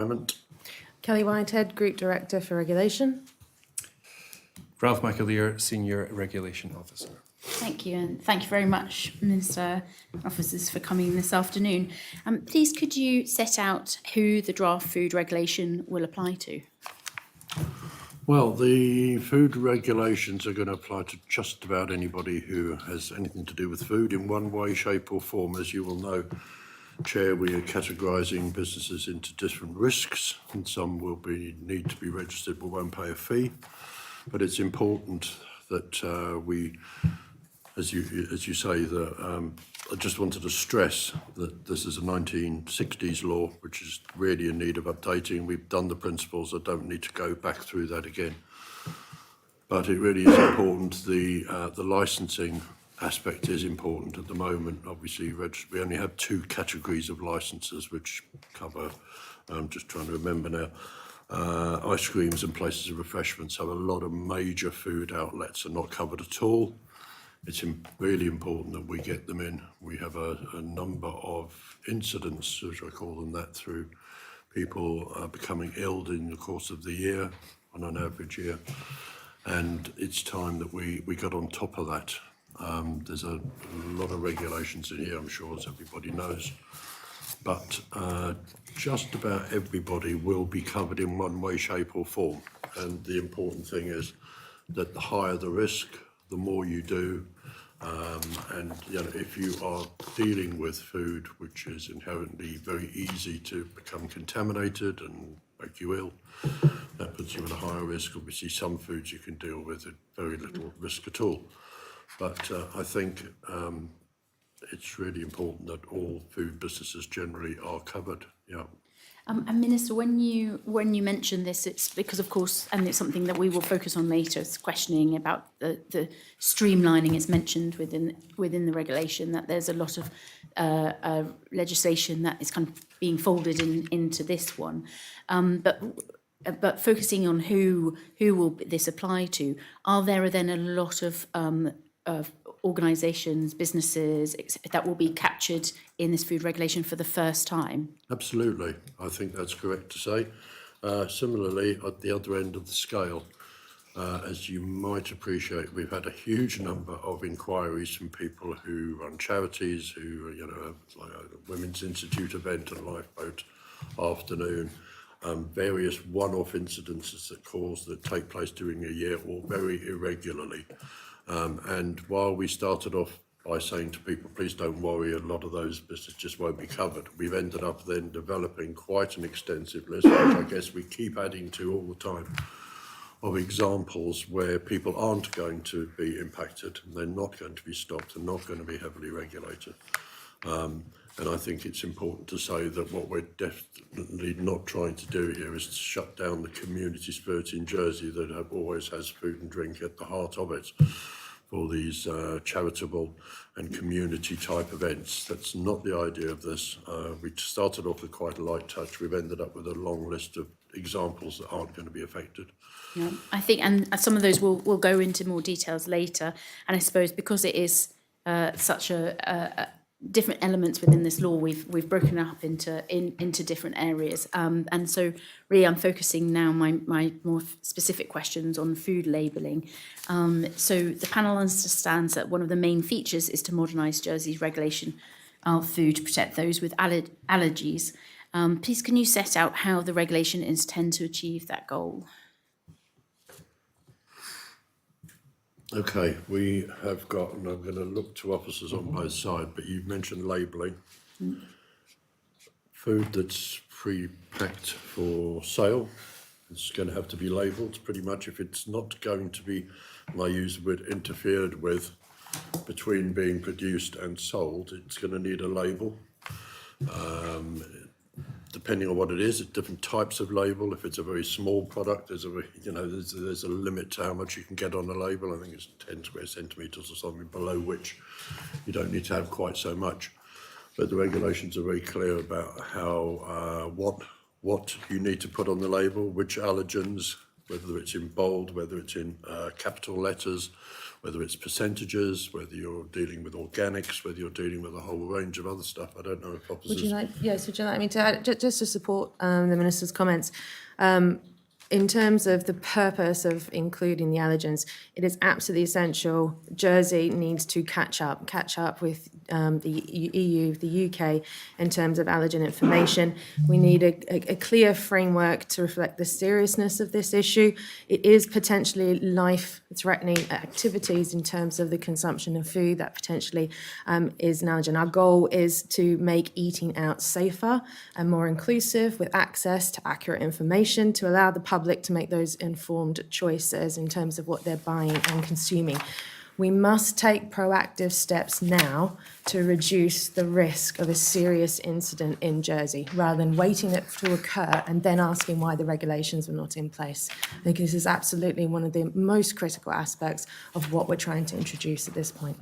Environment. Kelly Whitehead, Group Director for Regulation. Ralph McAleer, Senior Regulation Officer. Thank you, and thank you very much, Minister Officers, for coming this afternoon. Please, could you set out who the draft food regulation will apply to? Well, the food regulations are going to apply to just about anybody who has anything to do with food in one way, shape or form. As you will know, Chair, we are categorising businesses into different risks, and some will need to be registered but won't pay a fee. But it's important that we, as you say, that I just wanted to stress that this is a 1960s law, which is really in need of updating. We've done the principles. I don't need to go back through that again. But it really is important. The licensing aspect is important at the moment. Obviously, we only have two categories of licenses which cover, I'm just trying to remember now, ice creams and places of refreshment. So a lot of major food outlets are not covered at all. It's really important that we get them in. We have a number of incidents, as I call them that, through people becoming ill in the course of the year, on an average year. And it's time that we got on top of that. There's a lot of regulations in here, I'm sure, as everybody knows. But just about everybody will be covered in one way, shape or form. And the important thing is that the higher the risk, the more you do. And you know, if you are dealing with food which is inherently very easy to become contaminated and make you ill, that puts you at a higher risk. Obviously, some foods you can deal with at very little risk at all. But I think it's really important that all food businesses generally are covered. Yeah. And Minister, when you mention this, it's because, of course, and it's something that we will focus on later, it's questioning about the streamlining. It's mentioned within the regulation that there's a lot of legislation that is kind of being folded into this one. But focusing on who will this apply to, are there then a lot of organisations, businesses that will be captured in this food regulation for the first time? Absolutely, I think that's correct to say. Similarly, at the other end of the scale, as you might appreciate, we've had a huge number of inquiries from people who run charities, who, you know, like a Women's Institute event and Lifeboat Afternoon, various one-off incidences that take place during a year or very irregularly. And while we started off by saying to people, please don't worry, a lot of those businesses just won't be covered, we've ended up then developing quite an extensive list, which I guess we keep adding to all the time, of examples where people aren't going to be impacted, and they're not going to be stopped and not going to be heavily regulated. And I think it's important to say that what we're definitely not trying to do here is to shut down the community spirit in Jersey that always has food and drink at the heart of it for these charitable and community type events. That's not the idea of this. We started off with quite a light touch. We've ended up with a long list of examples that aren't going to be affected. Yeah, I think, and some of those we'll go into more details later. And I suppose because it is such a different elements within this law, we've broken it up into different areas, and so really I'm focusing now my more specific questions on food labelling. So the panel understands that one of the main features is to modernise Jersey's regulation of food to protect those with allergies. Please, can you set out how the regulation intends to achieve that goal? Okay, we have got, and I'm going to look to officers on both sides, but you've mentioned labelling. Food that's pre-packed for sale, it's going to have to be labelled pretty much. If it's not going to be, and I use the word interfered with, between being produced and sold, it's going to need a label. Depending on what it is, different types of label. If it's a very small product, there's a limit to how much you can get on the label. I think it's 10 square centimetres or something, below which you don't need to have quite so much. But the regulations are very clear about how what you need to put on the label, which allergens, whether it's in bold, whether it's in capital letters, whether it's percentages, whether you're dealing with organics, whether you're dealing with a whole range of other stuff. I don't know if officers... Would you like me to add, just to support the Minister's comments, in terms of the purpose of including the allergens, it is absolutely essential. Jersey needs to catch up with the EU, the UK, in terms of allergen information. We need a clear framework to reflect the seriousness of this issue. It is potentially life-threatening activities in terms of the consumption of food that potentially is an allergen. Our goal is to make eating out safer and more inclusive with access to accurate information to allow the public to make those informed choices in terms of what they're buying and consuming. We must take proactive steps now to reduce the risk of a serious incident in Jersey, rather than waiting it to occur and then asking why the regulations were not in place. I think this is absolutely one of the most critical aspects of what we're trying to introduce at this point.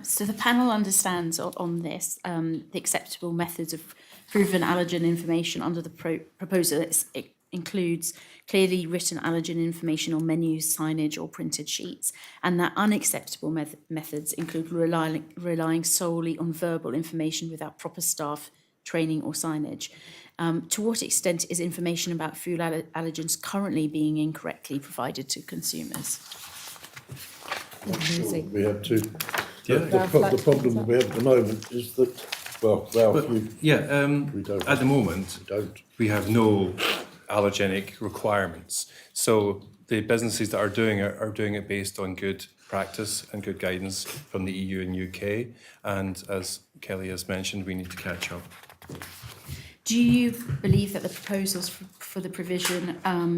So the panel understands on this the acceptable methods of proven allergen information under the proposal. It includes clearly written allergen information on menus, signage or printed sheets, and that unacceptable methods include relying solely on verbal information without proper staff training or signage. To what extent is information about food allergens currently being incorrectly provided to consumers? We have to... The problem that we have at the moment is that, well, Ralph, we don't. At the moment, We don't. we have no allergenic requirements. So the businesses that are doing it are doing it based on good practice and good guidance from the EU and UK. And as Kelly has mentioned, we need to catch up. Do you believe that the proposals for the provision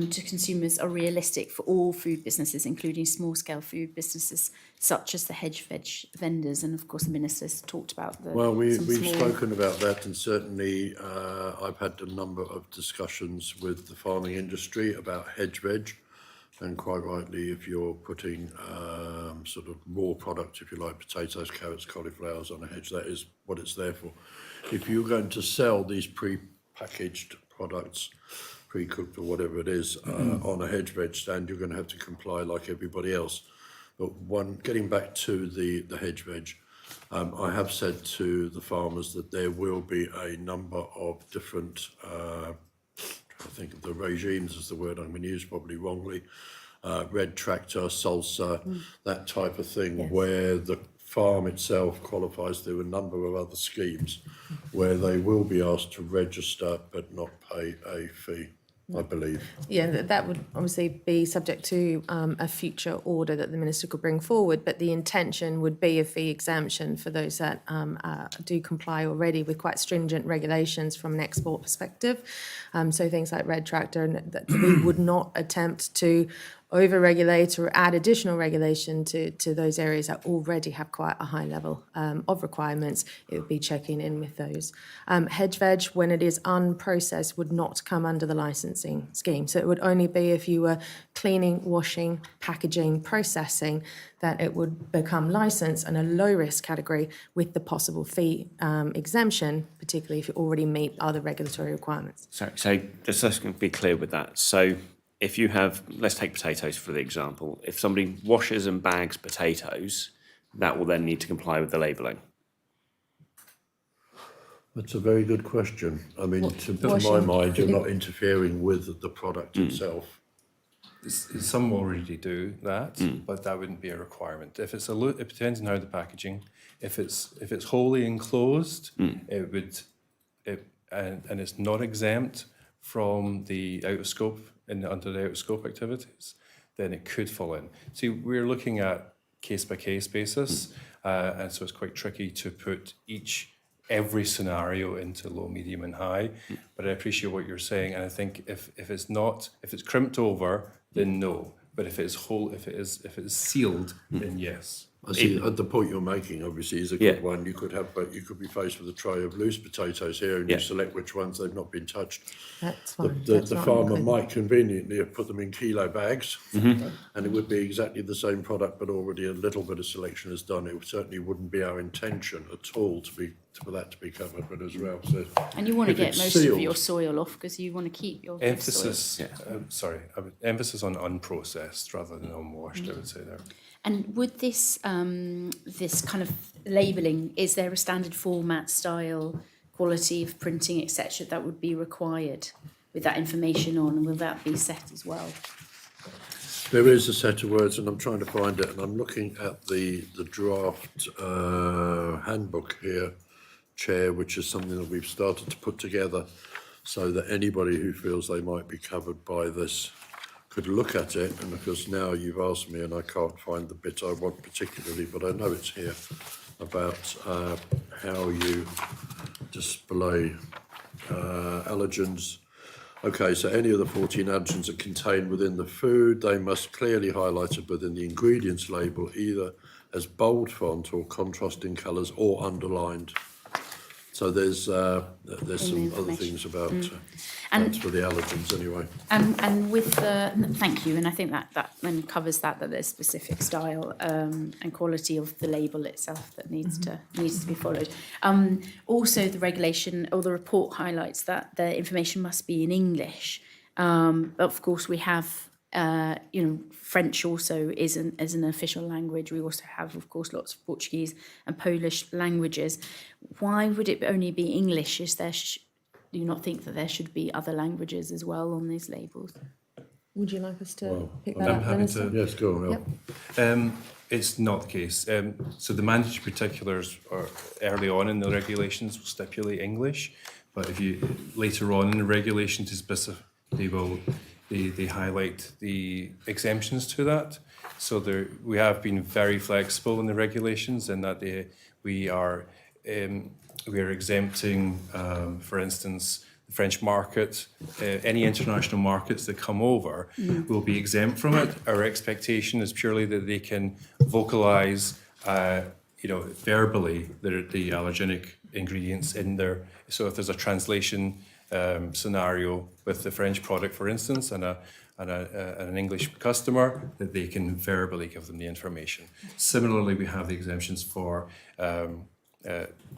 to consumers are realistic for all food businesses, including small-scale food businesses such as the hedge veg vendors? And of course, the Minister's talked about the. Well, we've small... spoken about that, and certainly I've had a number of discussions with the farming industry about hedge veg. And quite rightly, if you're putting sort of raw products, if you like, potatoes, carrots, cauliflowers on a hedge, that is what it's there for. If you're going to sell these pre-packaged products, pre-cooked or whatever it is, on a hedge veg stand, you're going to have to comply like everybody else. But getting back to the hedge veg, I have said to the farmers that there will be a number of different, I think of the regimes is the word I'm going to use, probably wrongly, red tractor, salsa, that type of thing, where the farm itself qualifies through a number of other schemes where they will be asked to register but not pay a fee, I believe. Yeah, that would obviously be subject to a future order that the Minister could bring forward, but the intention would be a fee exemption for those that do comply already with quite stringent regulations from an export perspective. So things like red tractor, and that we would not attempt to over-regulate or add additional regulation to those areas that already have quite a high level of requirements. It would be checking in with those. Hedge veg, when it is unprocessed, would not come under the licensing scheme. So it would only be if you were cleaning, washing, packaging, processing, that it would become licensed and a low-risk category with the possible fee exemption, particularly if you already meet other regulatory requirements. So just let's be clear with that. So if you have, let's take potatoes for the example, if somebody washes and bags potatoes, that will then need to comply with the labelling. That's a very good question. I mean, to my washing? mind, you're not interfering with the product itself. Some already do that, but that wouldn't be a requirement. If it's it depends on how the packaging. If it's wholly enclosed, it would, and it's not exempt from the out of scope under the out of scope activities, then it could fall in. See, we're looking at case by case basis, and so it's quite tricky to put every scenario into low, medium, and high. But I appreciate what you're saying, and I think if it's crimped over, then no. But if it's if it is sealed, then yes. I see the point you're making obviously is a good one. You could be faced with a tray of loose potatoes here, and you select which ones they've not been touched. That's fine. The farmer might conveniently have put them in kilo bags, and it would be exactly the same product, but already a little bit of selection is done. It certainly wouldn't be our intention at all to be for that to be covered, but as Ralph said. And you want to if get it's most of sealed- your soil off because you want to keep your good soil. Emphasis on unprocessed rather than unwashed, I would say there. And would this this kind of labelling, is there a standard format, style, quality of printing, etc., that would be required with that information on, and will that be set as well? There is a set of words, and I'm trying to find it, and I'm looking at the draft handbook here, Chair, which is something that we've started to put together so that anybody who feels they might be covered by this could look at it. And because now you've asked me and I can't find the bit I want particularly, but I know it's here, about how you display allergens. Okay, so any of the 14 allergens are contained within the food. They must clearly highlighted within the ingredients label, either as bold font or contrasting colours or underlined. So there's some other information. things about And- that's for the allergens anyway. And with the, thank you, and I think that then covers that there's specific style and quality of the label itself that needs to be followed. Also, the regulation or the report highlights that the information must be in English. But of course, we have French also is an official language. We also have, of course, lots of Portuguese and Polish languages. Why would it only be English? Do you not think that there should be other languages as well on these labels? Would you like us to Well, pick I'm that up, happy Minister? to- Yes, go on, Al. It's not the case. So the mandatory particulars are early on in the regulations will stipulate English, but if you later on in the regulations to specify, they highlight the exemptions to that. So we have been very flexible in the regulations in that we are exempting, for instance, the French market. Any international markets that come over will be exempt from it. Our expectation is purely that they can vocalise, verbally the allergenic ingredients in there. So if there's a translation scenario with the French product, for instance, and an English customer, that they can verbally give them the information. Similarly, we have the exemptions for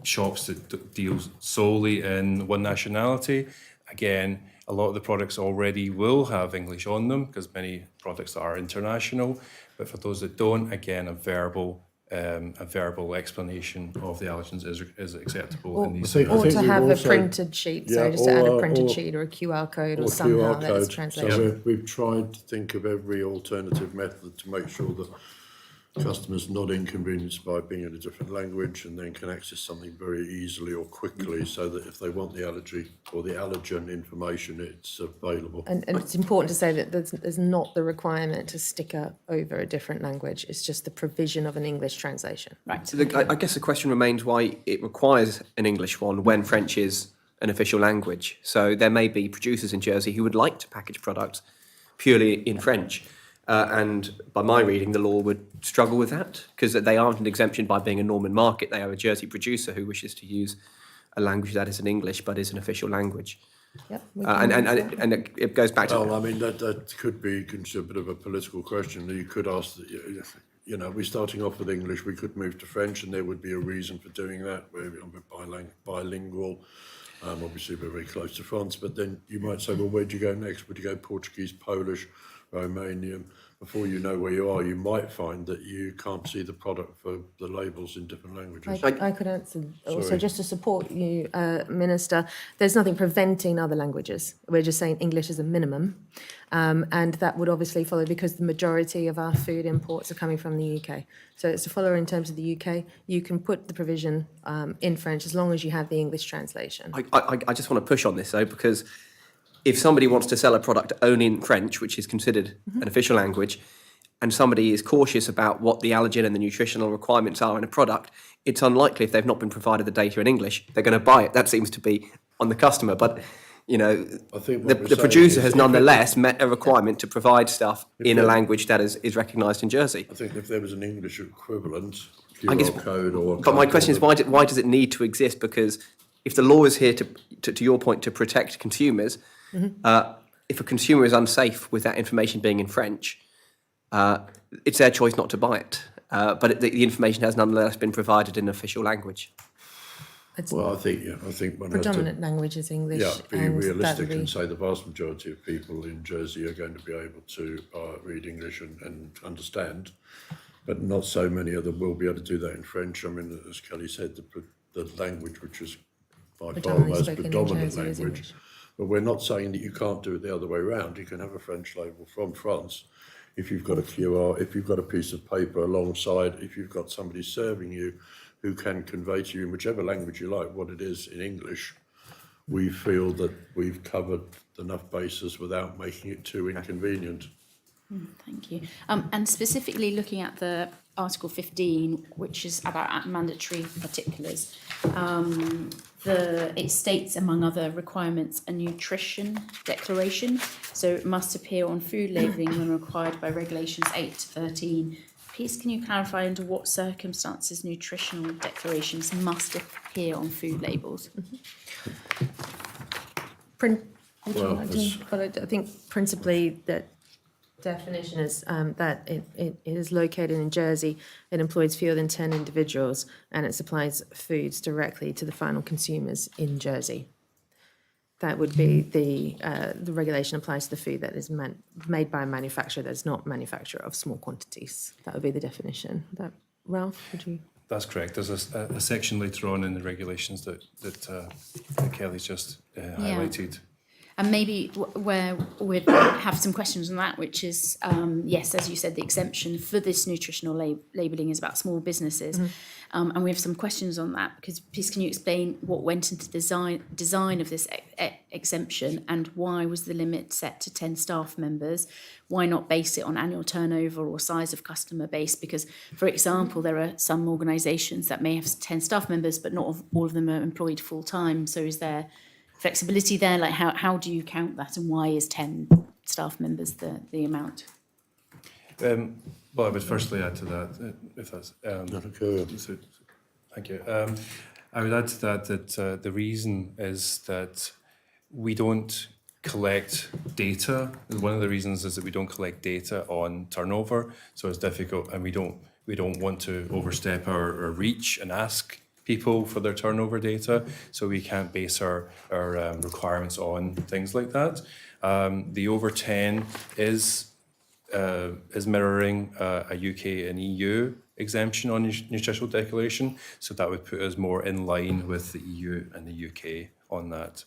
shops that deal solely in one nationality. Again, a lot of the products already will have English on them because many products are international. But for those that don't, again, a verbal explanation of the allergens is acceptable in these I think Or to we've have a also- printed sheet, so Yeah, just to add a or- printed or- sheet or a QR code or Or somehow QR that is code. translation. So we've tried to think of every alternative method to make sure that customers not inconvenienced by being in a different language and then can access something very easily or quickly, so that if they want the allergy or the allergen information, it's available. And it's important to say that there's not the requirement to sticker over a different language. It's just the provision of an English translation. Right. So I guess the question remains why it requires an English one when French is an official language. So there may be producers in Jersey who would like to package products purely in French. And by my reading, the law would struggle with that because they aren't an exemption by being a Norman market. They are a Jersey producer who wishes to use a language that isn't English but is an official language. Yep. we can use that. And it goes back to... Well, I mean, that could be a bit of a political question. You could ask, we're starting off with English, we could move to French, and there would be a reason for doing that. We're bilingual. Obviously, we're very close to France, but then you might say, well, where'd you go next? Would you go Portuguese, Polish, Romanian? Before you know where you are, you might find that you can't see the product for the labels in different languages. I could answer also Sorry. just to support you, Minister. There's nothing preventing other languages. We're just saying English is a minimum, and that would obviously follow because the majority of our food imports are coming from the UK. So it's a follower in terms of the UK. You can put the provision in French as long as you have the English translation. I just want to push on this, though, because if somebody wants to sell a product only in French, which is considered an official language, and somebody is cautious about what the allergen and the nutritional requirements are in a product, it's unlikely if they've not been provided the data in English, they're going to buy it. That seems to be on the customer. But, I think what we're the saying producer is has if nonetheless met a requirement to provide stuff in a language that is recognised in Jersey. I think if there was an English equivalent, I guess- QR code or... But my question is, why does it need to exist? Because if the law is here to your point, to protect consumers, if a consumer is unsafe with that information being in French, it's their choice not to buy it. But the information has nonetheless been provided in official language. It's Well, I think one has to, predominant language is English. yeah, be and that realistic would and be- say the vast majority of people in Jersey are going to be able to read English and understand, but not so many of them will be able to do that in French. I mean, as Kelly said, the language which is by far the Predominantly most spoken in predominant Jersey is language. English. But we're not saying that you can't do it the other way around. You can have a French label from France if you've got a QR, if you've got a piece of paper alongside, if you've got somebody serving you who can convey to you in whichever language you like what it is in English. We feel that we've covered enough bases without making it too inconvenient. Thank you. And specifically looking at the Article 15, which is about mandatory particulars, it states, among other requirements, a nutrition declaration. So it must appear on food labelling when required by regulations 8 to 13. Please, can you clarify under what circumstances nutritional declarations must appear on food labels? Would you Well, like to follow? I think principally that definition is that it is located in Jersey, it employs fewer than 10 individuals, and it supplies foods directly to the final consumers in Jersey. That would be the regulation applies to the food that is made by a manufacturer that's not manufacturer of small quantities. That would be the definition. Ralph, would you? That's correct. There's a section later on in the regulations that Kelly's just highlighted. And maybe where we'd have some questions on that, which is, yes, as you said, the exemption for this nutritional labelling is about small businesses. And we have some questions on that, because please can you explain what went into the design of this exemption, and why was the limit set to 10 staff members? Why not base it on annual turnover or size of customer base? Because, for example, there are some organisations that may have 10 staff members, but not all of them are employed full time. So is there flexibility there? Like how do you count that, and why is 10 staff members the amount? Well, I would firstly add to that, if that's... So, thank you. I would add to that the reason is that we don't collect data. One of the reasons is that we don't collect data on turnover, so it's difficult, and we don't want to overstep our reach and ask people for their turnover data, so we can't base our requirements on things like that. The over 10 is mirroring a UK and EU exemption on nutritional declaration, so that would put us more in line with the EU and the UK on that.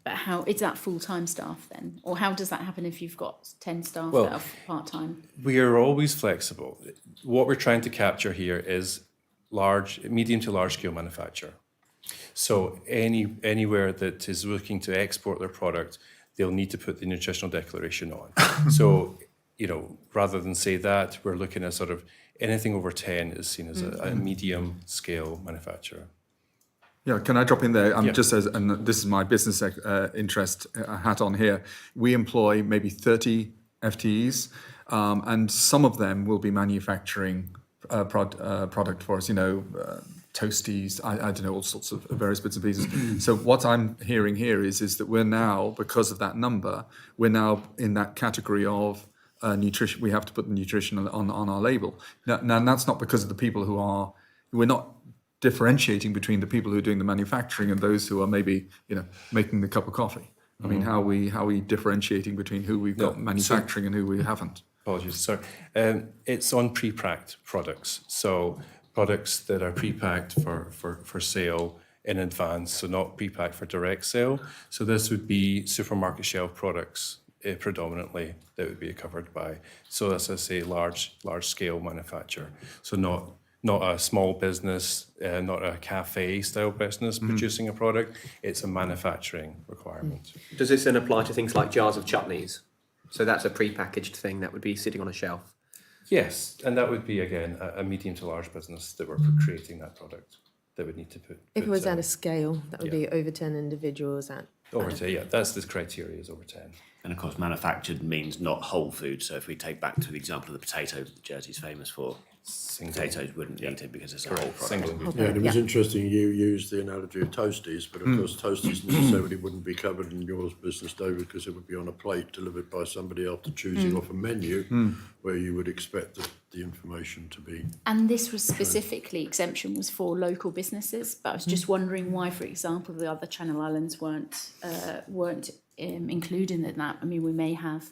But how is that full-time staff then? Or how does that happen if you've got 10 staff Well, that are part-time? We are always flexible. What we're trying to capture here is medium to large scale manufacture. So anywhere that is looking to export their product, they'll need to put the nutritional declaration on. So, rather than say that, we're looking at sort of anything over 10 is seen as a medium scale manufacturer. Yeah, can I drop in there? Yeah. Just as, and this is my business interest hat on here. We employ maybe 30 FTEs, and some of them will be manufacturing product for us. Toasties, I don't know, all sorts of various bits and pieces. So what I'm hearing here is that we're now, because of that number, we're now in that category of nutrition. We have to put the nutrition on our label. Now that's not because of the people we're not differentiating between the people who are doing the manufacturing and those who are maybe, making the cup of coffee. I mean, how are we differentiating between who we've got manufacturing and who we haven't? Apologies, sorry. It's on pre-packed products. So products that are pre-packed for sale in advance, so not pre-packed for direct sale. So this would be supermarket shelf products predominantly that would be covered by. So that's, I say, large scale manufacture. So not a small business, not a cafe style business producing a product. It's a manufacturing requirement. Does this then apply to things like jars of chutneys? So that's a pre-packaged thing that would be sitting on a shelf. Yes, and that would be, again, a medium to large business that were creating that product that would need to put... If it was at a scale, that would be over 10 individuals at... Over 10, yeah, that's the criteria, is over 10. And of course, manufactured means not whole food. So if we take back to the example of the potato that Jersey's famous for, single. Potatoes wouldn't need it because it's a whole Correct, product. single ingredient. Yeah, and it was Yeah. interesting you used the analogy of toasties, but of course toasties necessarily wouldn't be covered in your business, David, because it would be on a plate delivered by somebody after choosing off a menu where you would expect the information to be. And this was specifically, exemption was for local businesses, but I was just wondering why, for example, the other Channel Islands weren't included in that. I mean, we may have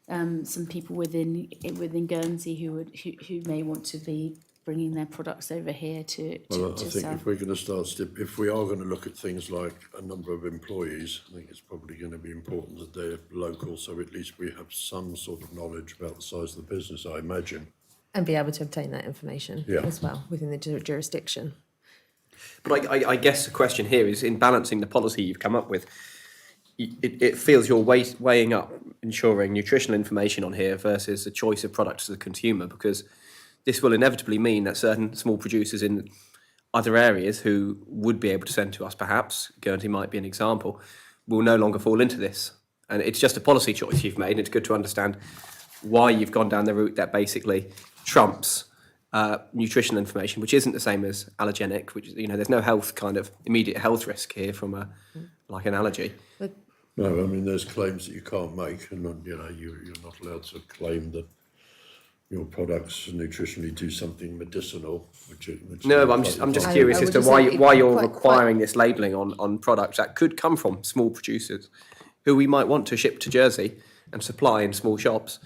some people within Guernsey who may want to be bringing their products over here to Well, I to think sell. if we're going to if we are going to look at things like a number of employees, I think it's probably going to be important that they're local, so at least we have some sort of knowledge about the size of the business, I imagine. And be able to obtain that information Yeah. as well within the jurisdiction. But I guess the question here is, in balancing the policy you've come up with, it feels you're weighing up ensuring nutritional information on here versus the choice of products to the consumer, because this will inevitably mean that certain small producers in other areas who would be able to send to us, perhaps, Guernsey might be an example, will no longer fall into this. And it's just a policy choice you've made, and it's good to understand why you've gone down the route that basically trumps nutritional information, which isn't the same as allergenic, which, you know, there's no immediate health risk here from like an allergy. No, I mean, there's claims that you can't make, and you know, you're not allowed to claim that your products nutritionally do something medicinal. Which No, but I'm just curious I as would to just why say why you're quite- requiring this labelling on products that could come from small producers, who we might want to ship to Jersey and supply in small shops.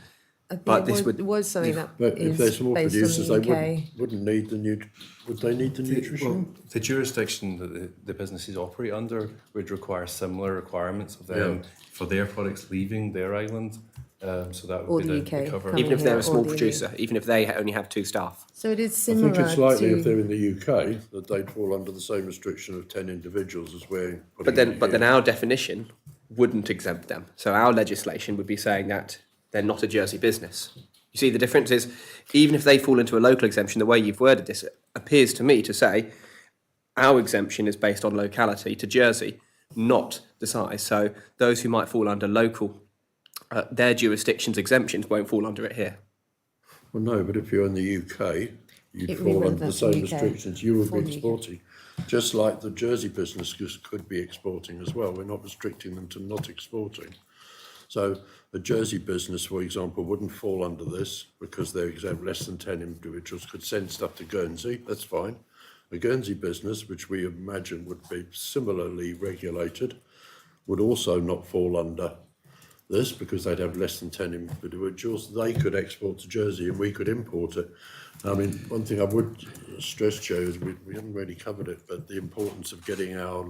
I think But it this was, was something that But if they're is small based producers, on they the UK. wouldn't need would they need the nutrition? Well, the jurisdiction that the businesses operate under would require similar requirements of them for their products leaving their island. So that Or would be the the UK, cover. coming Even if they're here, a small or the- producer, even if they only have 2 staff. So it is I similar think it's likely to... if they're in the UK that they'd fall under the same restriction of 10 individuals as we're putting But then in here. our definition wouldn't exempt them. So our legislation would be saying that they're not a Jersey business. You see, the difference is, even if they fall into a local exemption, the way you've worded this appears to me to say our exemption is based on locality to Jersey, not the size. So those who might fall under local, their jurisdiction's exemptions won't fall under it here. Well, no, but if you're in the UK, you'd It would be fall under the relevant same for UK, restrictions. You would for be the UK. exporting, just like the Jersey business could be exporting as well. We're not restricting them to not exporting. So a Jersey business, for example, wouldn't fall under this because they're exempt. Less than 10 individuals could send stuff to Guernsey. That's fine. A Guernsey business, which we imagine would be similarly regulated, would also not fall under this because they'd have less than 10 individuals. They could export to Jersey and we could import it. I mean, one thing I would stress, Joe, is we haven't really covered it, but the importance of getting our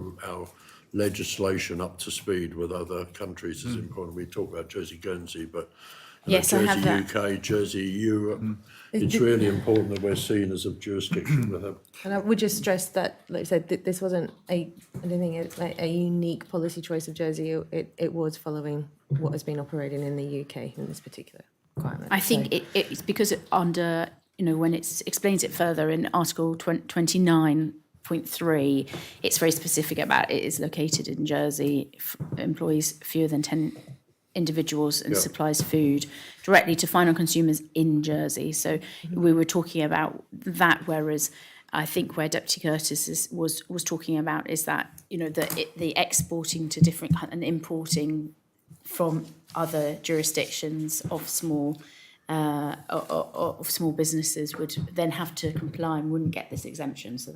legislation up to speed with other countries is important. We talk about Jersey, Guernsey, but Yes, I have Jersey, that. UK, Jersey, Europe. It's really important that we're seen as a jurisdiction with them. And I would just stress that, like I said, this wasn't I don't think it's like a unique policy choice of Jersey. It was following what has been operating in the UK in this particular requirement. I think So- it's because under, when it explains it further in Article 29.3, it's very specific about it is located in Jersey, employs fewer than 10 individuals and Yeah. supplies food directly to final consumers in Jersey. So we were talking about that, whereas I think where Deputy Curtis was talking about is that, the exporting to different and importing from other jurisdictions of small businesses would then have to comply and wouldn't get this exemption. So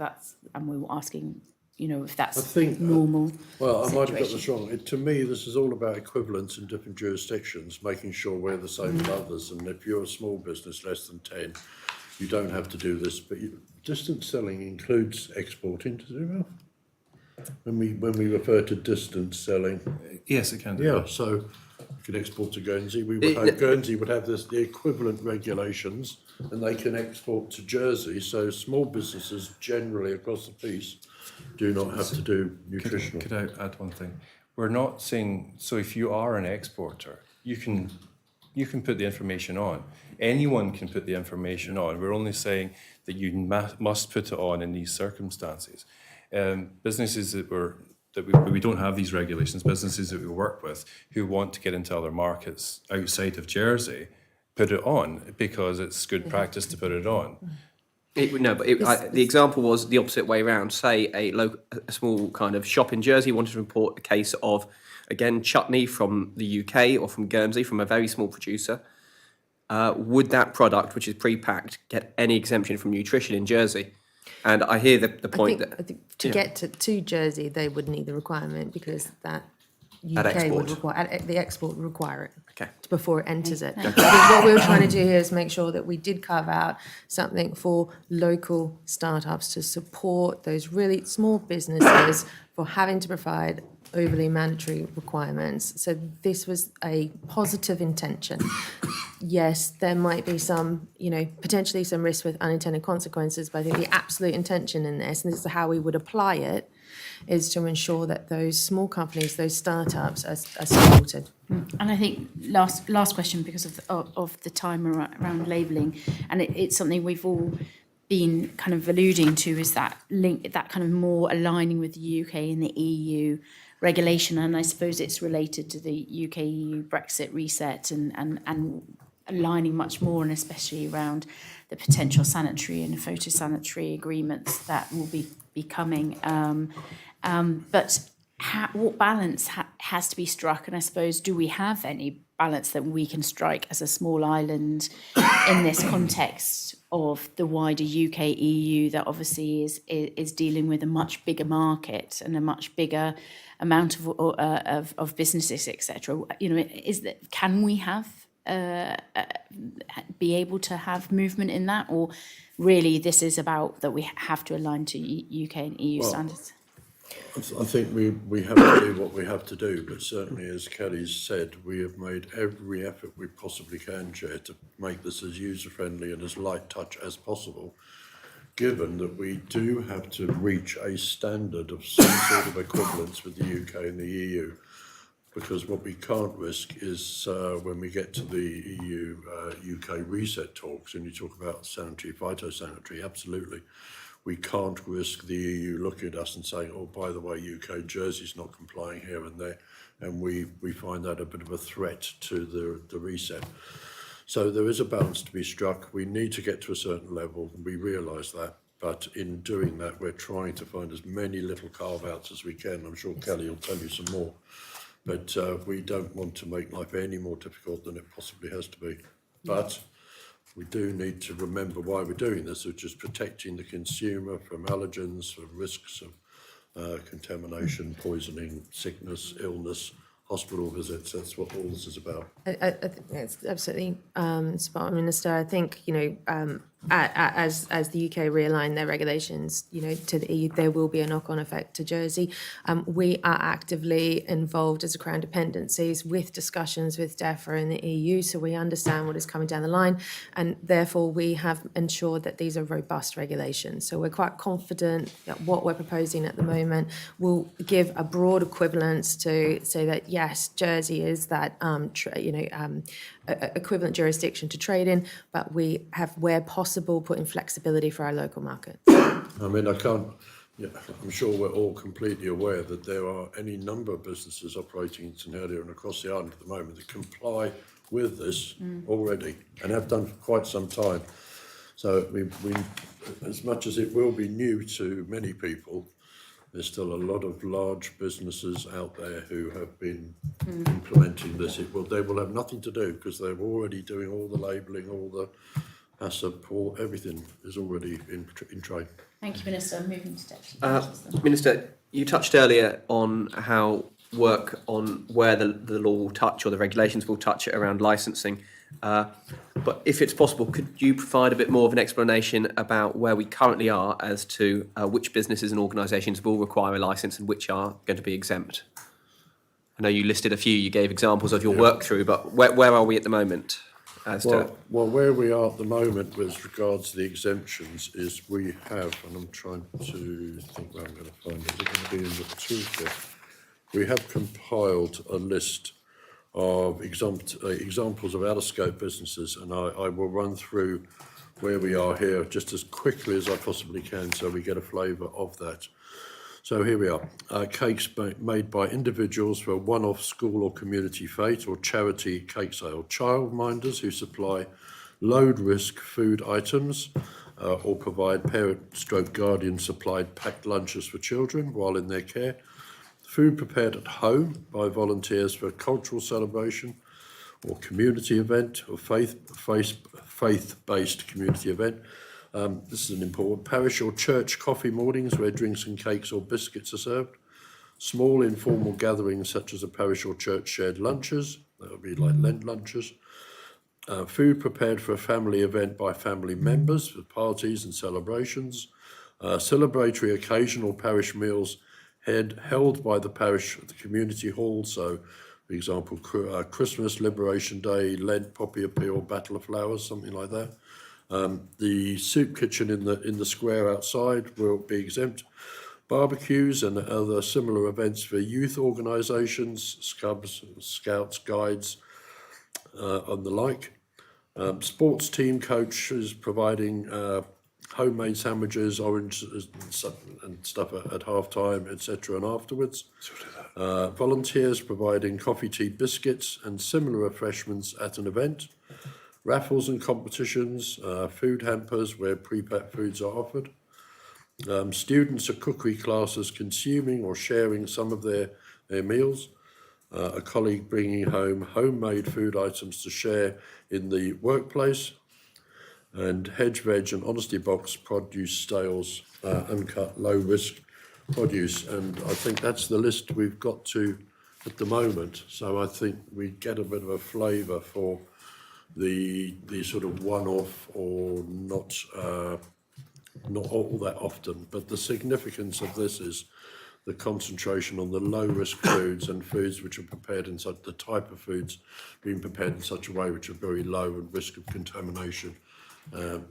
and we were asking, if that's I think, normal. Well, I might have got this situation. wrong. To me, this is all about equivalence in different jurisdictions, making sure we're the same as others. And if you're a small business, less than 10, you don't have to do this. But distance selling includes exporting, does it, Ralph? When we refer to distance selling, Yes, it can do. yeah, so you can export to Guernsey. Guernsey would have the equivalent regulations, and they can export to Jersey. So small businesses generally across the piece do not have to do nutritional. Could I add one thing? We're not saying, so if you are an exporter, you can put the information on. Anyone can put the information on. We're only saying that you must put it on in these circumstances. Businesses we don't have these regulations, businesses that we work with who want to get into other markets outside of Jersey, put it on because it's good practice to put it on. The example was the opposite way around. Say a small kind of shop in Jersey wanted to import a case of, again, chutney from the UK or from Guernsey, from a very small producer. Would that product, which is pre-packed, get any exemption from nutrition in Jersey? And I hear the point I think to get to Jersey, they would need the requirement because that UK export. would require, the export would require it. Okay. Before it enters it. I think what we were trying to do here is make sure that we did carve out something for local startups to support those really small businesses for having to provide overly mandatory requirements. So this was a positive intention. Yes, there might be some, potentially some risk with unintended consequences, but I think the absolute intention in this, and this is how we would apply it, is to ensure that those small companies, those startups are supported. And I think last question, because of the time around labelling, and it's something we've all been kind of alluding to, is that link, that kind of more aligning with the UK and the EU regulation, and I suppose it's related to the UK-EU Brexit reset and aligning much more, and especially around the potential sanitary and phytosanitary agreements that will be coming. But what balance has to be struck? And I suppose, do we have any balance that we can strike as a small island in this context of the wider UK-EU that obviously is dealing with a much bigger market and a much bigger amount of businesses, etc. Can we have be able to have movement in that, or really this is about that we have to align to UK and EU standards? I think we have to do what we have to do, but certainly, as Kelly's said, we have made every effort we possibly can, Chair, to make this as user-friendly and as light touch as possible, given that we do have to reach a standard of some sort of equivalence with the UK and the EU, because what we can't risk is when we get to the EU-UK reset talks, and you talk about sanitary, phytosanitary, absolutely, we can't risk the EU looking at us and saying, oh, by the way, UK, Jersey's not complying here and there, and we find that a bit of a threat to the reset. So there is a balance to be struck. We need to get to a certain level, and we realise that. But in doing that, we're trying to find as many little carve-outs as we can. I'm sure Kelly will tell you some more. But we don't want to make life any more difficult than it possibly has to be. But we do need to remember why we're doing this, which is protecting the consumer from allergens, from risks of contamination, poisoning, sickness, illness, hospital visits. That's what all this is about. I think that's absolutely spot on, Minister. I think, as the UK realign their regulations, to the EU, there will be a knock-on effect to Jersey. We are actively involved as a Crown Dependencies with discussions with DEFRA and the EU, so we understand what is coming down the line, and therefore we have ensured that these are robust regulations. So we're quite confident that what we're proposing at the moment will give a broad equivalence to say that, yes, Jersey is that equivalent jurisdiction to trade in, but we have, where possible, put in flexibility for our local markets. I mean, I'm sure we're all completely aware that there are any number of businesses operating in St Helier and across the island at the moment that comply with this already and have done for quite some time. So we, as much as it will be new to many people, there's still a lot of large businesses out there who have been implementing this. They will have nothing to do because they're already doing all the labelling, all the HACCP, everything is already in train. Thank you, Minister. Moving to Deputy. Minister, you touched earlier on how work on where the law will touch or the regulations will touch around licensing. But if it's possible, could you provide a bit more of an explanation about where we currently are as to which businesses and organisations will require a licence and which are going to be exempt? I know you listed a few, you gave examples of your work through, but where are we at the moment? Well, where we are at the moment with regards to the exemptions is we have, and I'm trying to think where I'm going to find it, is it going to be in the toolkit? We have compiled a list of examples of out-of-scope businesses, and I will run through where we are here just as quickly as I possibly can so we get a flavour of that. So here we are. Cakes made by individuals for a one-off school or community fete or charity cake sale. Childminders who supply low-risk food items or provide parent/guardian supplied packed lunches for children while in their care. Food prepared at home by volunteers for a cultural celebration or community event or faith-based community event. This is an important parish or church coffee mornings where drinks and cakes or biscuits are served. Small informal gatherings such as a parish or church shared lunches, that would be like Lent lunches. Food prepared for a family event by family members for parties and celebrations. Celebratory occasional parish meals held by the parish at the community hall. So, for example, Christmas, Liberation Day, Lent, Poppy Appeal, Battle of Flowers, something like that. The soup kitchen in the square outside will be exempt. Barbecues and other similar events for youth organisations, scouts, guides, and the like. Sports team coaches providing homemade sandwiches, oranges and stuff at half time, etc. and afterwards. Volunteers providing coffee, tea, biscuits and similar refreshments at an event. Raffles and competitions, food hampers where pre-packed foods are offered. Students at cookery classes consuming or sharing some of their meals. A colleague bringing home homemade food items to share in the workplace. And hedge, veg and honesty box produce sales, uncut, low risk produce. And I think that's the list we've got to at the moment. So I think we get a bit of a flavour for the sort of one-off or not all that often, but the significance of this is the concentration on the low-risk foods and foods which are prepared in such the type of foods being prepared in such a way which are very low and risk of contamination,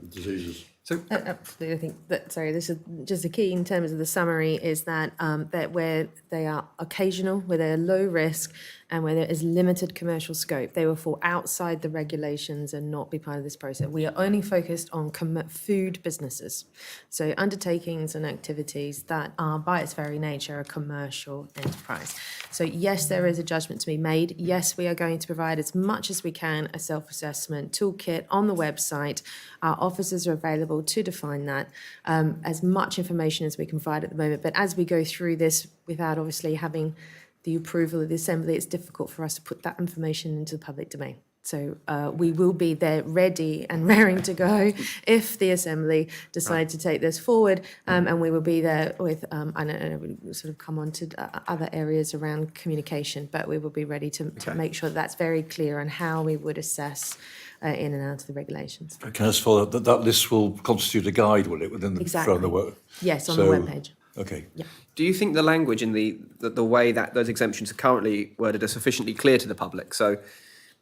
diseases. Absolutely, I think that, sorry, this is just the key in terms of the summary is that that where they are occasional, where they're low risk and where there is limited commercial scope, they will fall outside the regulations and not be part of this process. We are only focused on food businesses. So undertakings and activities that are by its very nature a commercial enterprise. So yes, there is a judgment to be made. Yes, we are going to provide as much as we can a self-assessment toolkit on the website. Our officers are available to define that, as much information as we can provide at the moment. But as we go through this, without obviously having the approval of the Assembly, it's difficult for us to put that information into the public domain. So we will be there ready and raring to go if the Assembly decide to take this forward, and we will be there with, I know we sort of come on to other areas around communication, but we will be ready to make sure that's very clear on how we would assess in and out of the regulations. Can I just follow up that list will constitute a guide, will it, within the Exactly. from the work? Yes, on the webpage. Okay. Yeah. Do you think the language in the way that those exemptions are currently worded are sufficiently clear to the public? So,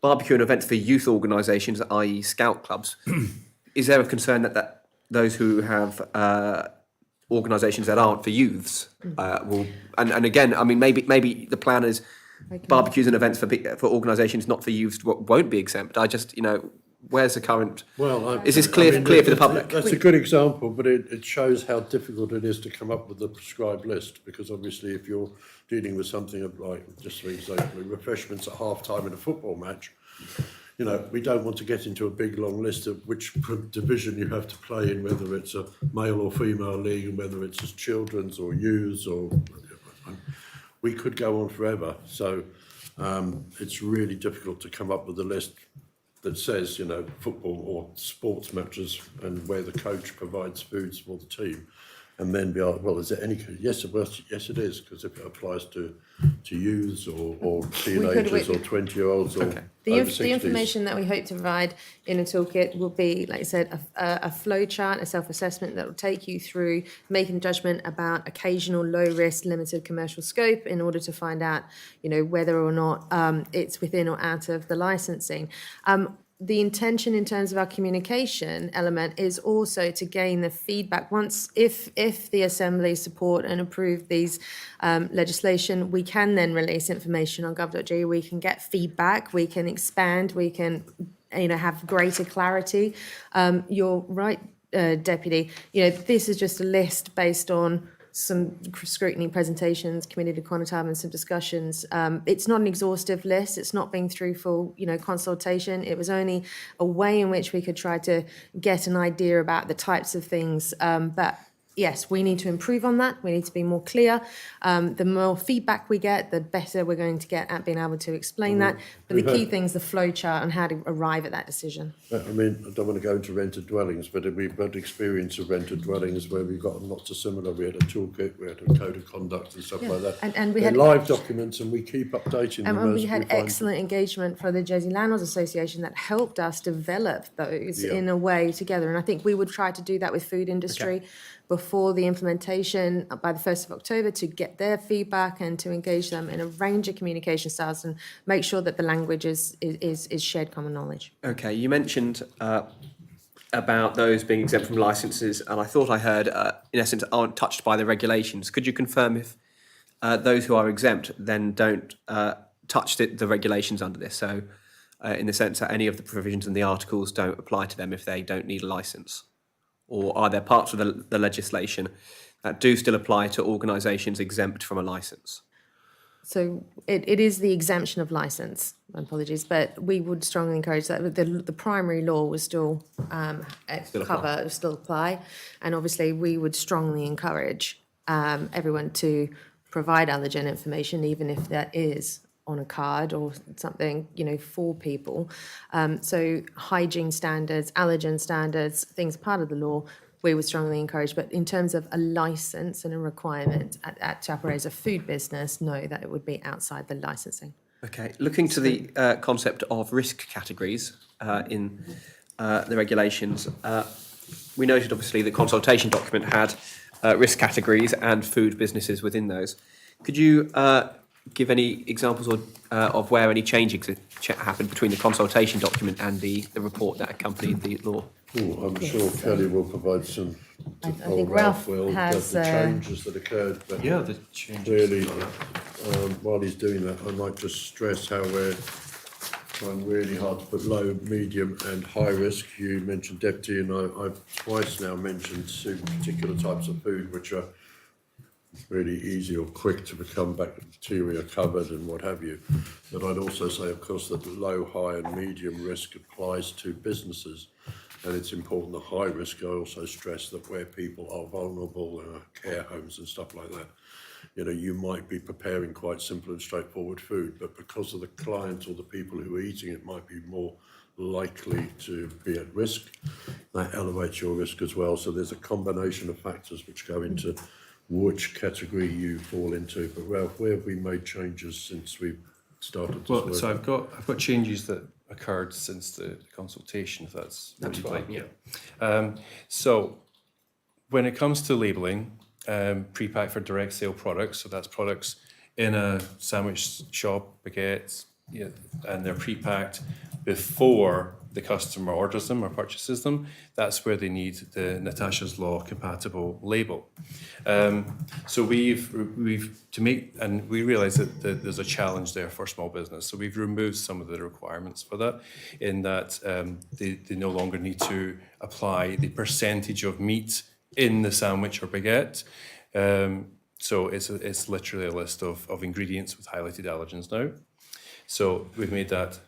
barbecue and events for youth organisations, i.e. scout clubs, is there a concern that those who have organisations that aren't for youths will... And again, I mean, maybe the plan is barbecues and events for organisations not for youths won't be exempt. I just, where's the current... Well, is this clear for the public? That's a good example, but it shows how difficult it is to come up with a prescribed list, because obviously if you're dealing with something of like, just for example, refreshments at half-time in a football match, we don't want to get into a big long list of which division you have to play in, whether it's a male or female league and whether it's just children's or youths or... We could go on forever. So it's really difficult to come up with a list that says, football or sports matches and where the coach provides foods for the team, and then be like, well, is there any? Yes, yes, it is, because if it applies to youths or teenagers or 20-year-olds or over 60s. The information that we hope to provide in a toolkit will be, like I said, a flow chart, a self-assessment that will take you through making a judgment about occasional low-risk, limited commercial scope in order to find out, whether or not it's within or out of the licensing. The intention in terms of our communication element is also to gain the feedback. If the Assembly support and approve these legislation, we can then release information on gov.ge. We can get feedback, we can expand, we can have greater clarity. You're right, Deputy. This is just a list based on some scrutiny presentations, committee to quantitive and some discussions. It's not an exhaustive list. It's not been through full, consultation. It was only a way in which we could try to get an idea about the types of things. But yes, we need to improve on that. We need to be more clear. The more feedback we get, the better we're going to get at being able to explain that. But the key thing is the flow chart and how to arrive at that decision. I mean, I don't want to go into rented dwellings, but we've had experience of rented dwellings where we've got lots of similar. We had a toolkit, we had a code of conduct and stuff like that. And we They're had live documents, and we keep updating them. And as we had find- excellent engagement from the Jersey Landlords Association that helped us develop those Yeah. in a way together. And I think we would try to do that with food industry before the implementation by the 1st of October to get their feedback and to engage them in a range of communication styles and make sure that the language is shared common knowledge. Okay, you mentioned about those being exempt from licences, and I thought I heard, in essence, aren't touched by the regulations. Could you confirm if those who are exempt then don't touch the regulations under this? So, in the sense that any of the provisions in the articles don't apply to them if they don't need a licence? Or are there parts of the legislation that do still apply to organisations exempt from a licence? So it is the exemption of licence, apologies, but we would strongly encourage that the primary law was still still apply. And obviously we would strongly encourage everyone to provide allergen information, even if that is on a card or something, for people. So hygiene standards, allergen standards, things part of the law, we would strongly encourage. But in terms of a licence and a requirement to operate as a food business, no, that it would be outside the licensing. Okay, looking to the concept of risk categories in the regulations, we noted obviously the consultation document had risk categories and food businesses within those. Could you give any examples of where any changes happened between the consultation document and the report that accompanied the law? Oh, I'm sure Kelly will provide some. I think Ralph has, the changes that occurred. But Yeah, the changes. clearly, while he's doing that, I might just stress how we're trying really hard to put low, medium, and high risk. You mentioned Deputy, and I've twice now mentioned two particular types of food which are really easy or quick to become bacteria covered and what have you. But I'd also say, of course, that low, high, and medium risk applies to businesses. And it's important that high risk, I also stress that where people are vulnerable, care homes and stuff like that, you might be preparing quite simple and straightforward food, but because of the client or the people who are eating it might be more likely to be at risk. That elevates your risk as well. So there's a combination of factors which go into which category you fall into. But Ralph, where have we made changes since we started this Well, work? so I've got changes that occurred since the consultation, if that's what That's you'd right, like. yeah. So when it comes to labelling, pre-packed for direct sale products, so that's products in a sandwich shop, baguettes, and they're pre-packed before the customer orders them or purchases them, that's where they need the Natasha's Law compatible label. So we've to make, and we realise that there's a challenge there for small business. So we've removed some of the requirements for that, in that they no longer need to apply the percentage of meat in the sandwich or baguette. So it's literally a list of ingredients with highlighted allergens now. So we've made that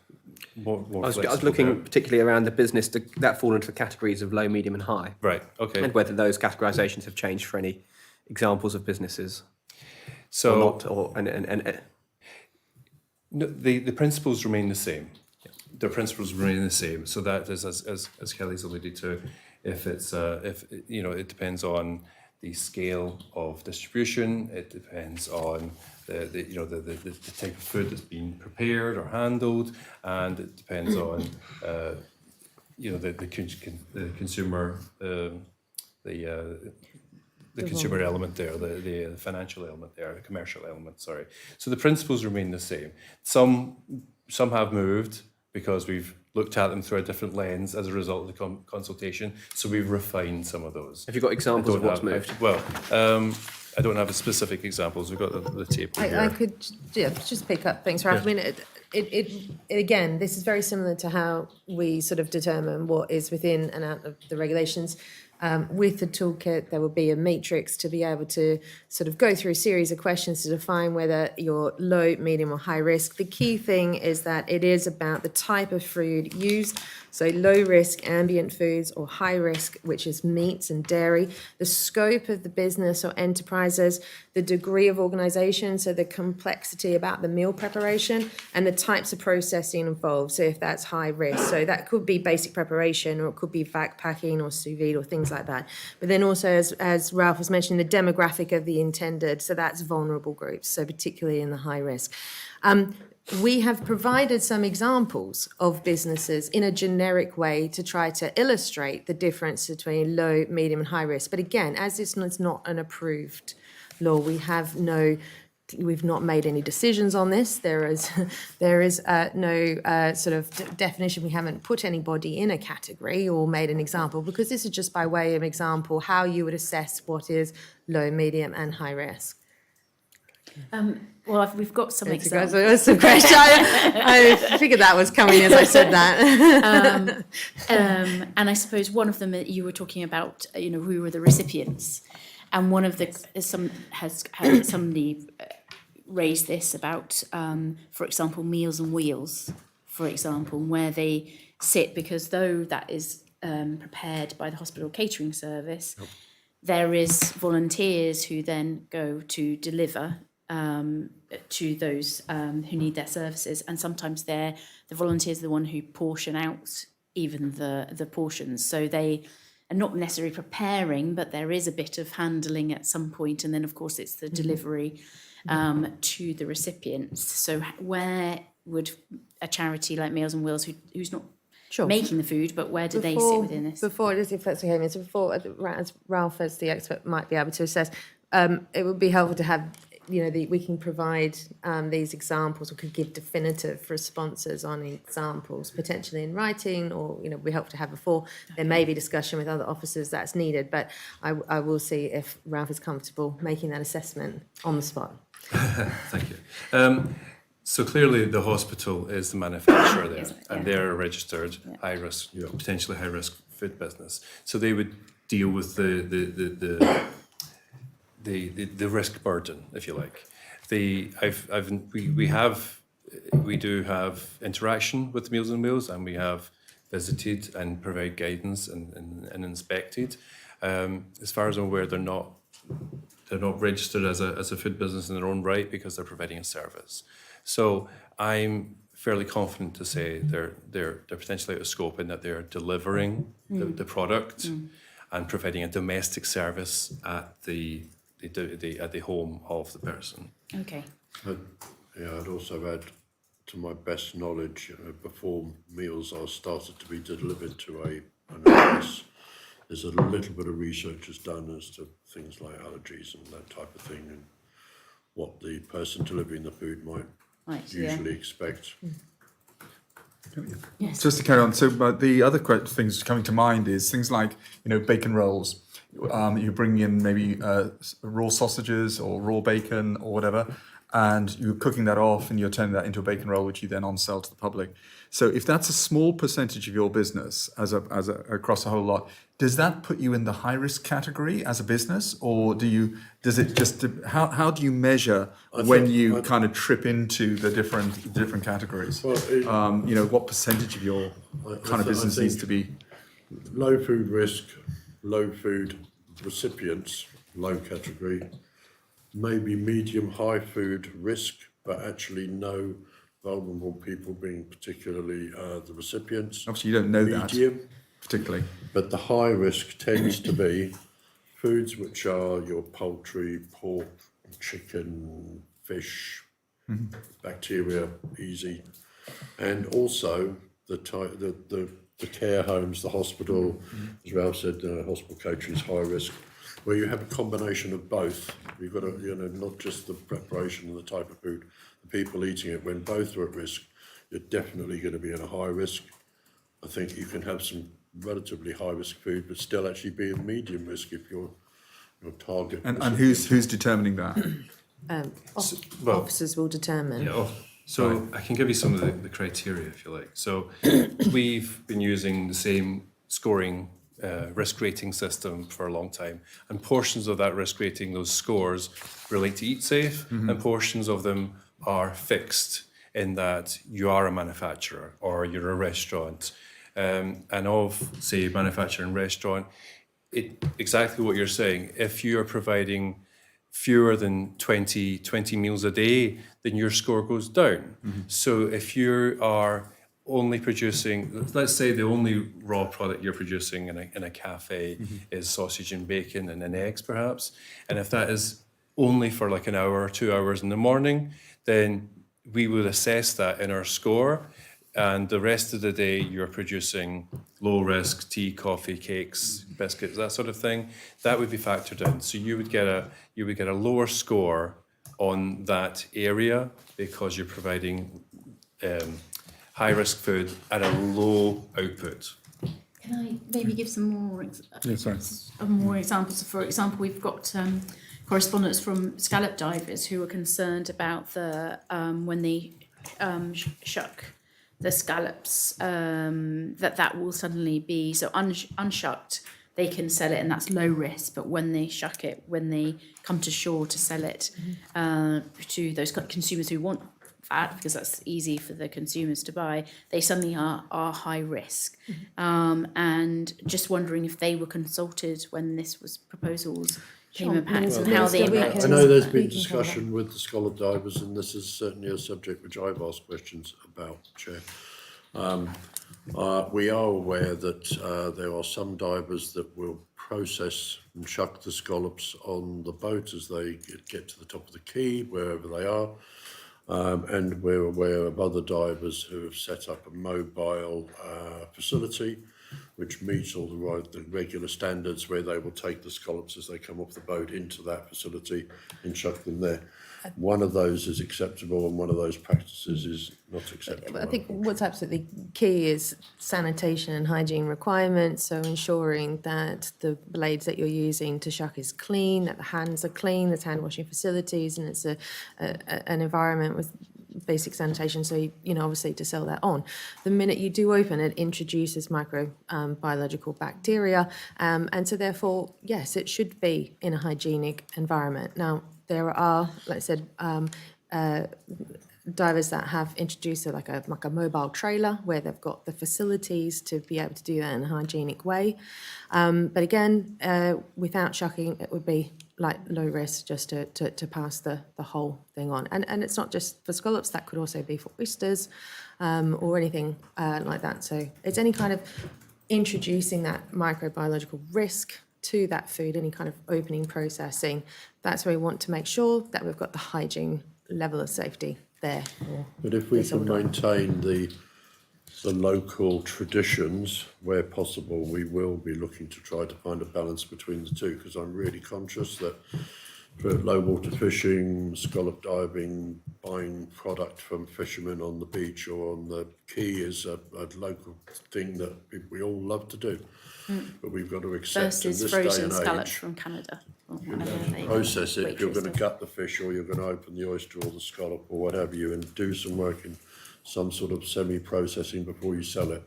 more I was flexible looking there. particularly around the business that fall into the categories of low, medium, and high, Right, okay. and whether those categorisations have changed for any examples of businesses So or not, or and no, the principles remain the same. The principles remain the same. So that is, as Kelly's alluded to, if it's it depends on the scale of distribution. It depends on the type of food that's being prepared or handled, and it depends on the consumer the consumer element there, the financial element there, the commercial element. Sorry. So the principles remain the same. Some have moved because we've looked at them through a different lens as a result of the consultation. So we've refined some of those. have you got examples of what's moved? I don't have specific examples. We've got the table here. I could just pick up things, Ralph. Yeah. I mean, it again, this is very similar to how we sort of determine what is within and out of the regulations. With the toolkit, there will be a matrix to be able to sort of go through a series of questions to define whether you're low, medium, or high risk. The key thing is that it is about the type of food used. So low risk ambient foods or high risk, which is meats and dairy, the scope of the business or enterprises, the degree of organisation, so the complexity about the meal preparation, and the types of processing involved. So if that's high risk, so that could be basic preparation, or it could be backpacking or sous vide or things like that. But then also, as Ralph was mentioning, the demographic of the intended, so that's vulnerable groups, so particularly in the high risk. We have provided some examples of businesses in a generic way to try to illustrate the difference between low, medium, and high risk. But again, as this is not an approved law, we've not made any decisions on this. There is no sort of definition. We haven't put anybody in a category or made an example, because this is just by way of example how you would assess what is low, medium, and high risk. Well, we've got some Guys, examples. there was some question. I figured that was coming as I said that. And I suppose one of them you were talking about, who were the recipients, and one of the somebody raised this about, for example, Meals on Wheels, for example, where they sit, because though that is prepared by the hospital catering service, there is volunteers who then go to deliver to those who need their services, and sometimes the volunteers are the one who portion out even the portions. So they are not necessarily preparing, but there is a bit of handling at some point, and then of course it's the delivery to the recipients. So where would a charity like Meals on Wheels, who's not making the food, but where do they sit within this? Before, just if that's okay, before, as Ralph as the expert might be able to assess, it would be helpful to have, we can provide these examples, or could give definitive responses on examples, potentially in writing, or, we hope to have before. There may be discussion with other officers that's needed, but I will see if Ralph is comfortable making that assessment on the spot. Thank you. So clearly the hospital is the manufacturer there, and they're a registered high risk, potentially high risk food business. So they would deal with the risk burden, if you like. We do have interaction with Meals on Wheels, and we have visited and provide guidance and inspected. As far as I'm aware, they're not registered as a food business in their own right, because they're providing a service. So I'm fairly confident to say they're potentially out of scope in that they're delivering the product and providing a domestic service at the home of the person. Okay. I'd also add, to my best knowledge, before meals are started to be delivered to an address, there's a little bit of research is done as to things like allergies and that type of thing, and what the person delivering the food might usually expect. Yes. Just to carry on, so the other things coming to mind is things like, bacon rolls. You bring in maybe raw sausages or raw bacon or whatever, and you're cooking that off and you're turning that into a bacon roll, which you then on-sell to the public. So if that's a small percentage of your business across a whole lot, does that put you in the high-risk category as a business, or how do you measure when you kind of trip into the different categories? Well, what percentage of your kind of business needs to be? Low food risk, low food recipients, low category, maybe medium high food risk, but actually no vulnerable people being particularly the recipients. Obviously, you don't know medium, that particularly. but the high risk tends to be foods which are your poultry, pork, chicken, fish, bacteria, easy, and also the care homes, the hospital, as Ralph said, hospital catering is high risk, where you have a combination of both. You've got to, not just the preparation and the type of food, the people eating it. When both are at risk, you're definitely going to be in a high risk. I think you can have some relatively high risk food, but still actually be in medium risk if your target. And who's determining that? Officers will determine. So I can give you some of the criteria, if you like. So we've been using the same scoring risk rating system for a long time, and portions of that risk rating, those scores, relate to Eat Safe, and portions of them are fixed in that you are a manufacturer or you're a restaurant. And of, say, manufacturer and restaurant, exactly what you're saying. If you are providing fewer than 20 meals a day, then your score goes down. So if you are only producing, let's say the only raw product you're producing in a cafe is sausage and bacon and then eggs perhaps, and if that is only for like an hour or 2 hours in the morning, then we would assess that in our score, and the rest of the day you're producing low risk tea, coffee, cakes, biscuits, that sort of thing. That would be factored in. So you would get a lower score on that area because you're providing high risk food at a low output. Can I maybe give some more sorry. more examples? So for example, we've got correspondence from scallop divers who are concerned about the when they shuck the scallops, that will suddenly be so unshucked. They can sell it, and that's low risk. But when they shuck it, when they come to shore to sell it to those consumers who want that, because that's easy for the consumers to buy, they suddenly are high risk. And just wondering if they were consulted when this was proposals came impacts and how they impacted. I know there's been discussion with the scallop divers, and this is certainly a subject which I've asked questions about, Chair. We are aware that there are some divers that will process and shuck the scallops on the boat as they get to the top of the quay, wherever they are. And we're aware of other divers who have set up a mobile facility which meets all the regular standards, where they will take the scallops as they come off the boat into that facility and chuck them there. One of those is acceptable and one of those practices is not acceptable. I think what's absolutely key is sanitation and hygiene requirements, so ensuring that the blades that you're using to shuck is clean, that the hands are clean, there's hand washing facilities, and it's an environment with basic sanitation, so obviously to sell that on. The minute you do open it, introduces microbiological bacteria, and so therefore, yes, it should be in a hygienic environment. Now, there are, like I said, divers that have introduced like a mobile trailer where they've got the facilities to be able to do that in a hygienic way. But again, without shucking, it would be like low risk just to pass the whole thing on. And it's not just for scallops, that could also be for oysters or anything like that. So it's any kind of introducing that microbiological risk to that food, any kind of opening processing. That's where we want to make sure that we've got the hygiene level of safety there. But if we can maintain the local traditions where possible, we will be looking to try to find a balance between the two, because I'm really conscious that for low water fishing, scallop diving, buying product from fishermen on the beach or on the quay is a local thing that we all love to do. But we've got to accept in Versus this day frozen and scallops age, from Canada. Or you whatever know, they process it, if you're going to waitress gut the fish or you're going to open the oyster or the scallop or what have you, and do some work in some sort of semi-processing before you sell it.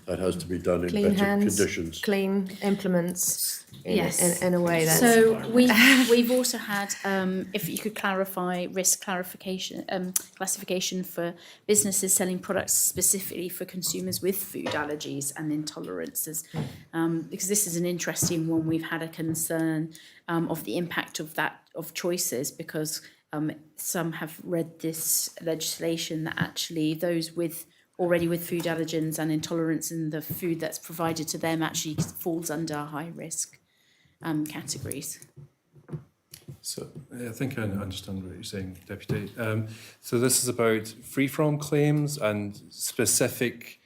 That has to be done in Clean better hands, conditions. clean implements Yes. in a way that's... So we've also had, if you could clarify risk classification for businesses selling products specifically for consumers with food allergies and intolerances, because this is an interesting one. We've had a concern of the impact of choices, because some have read this legislation that actually those already with food allergens and intolerance, and the food that's provided to them actually falls under high risk categories. So I think I understand what you're saying, Deputy. So this is about free-from claims and specific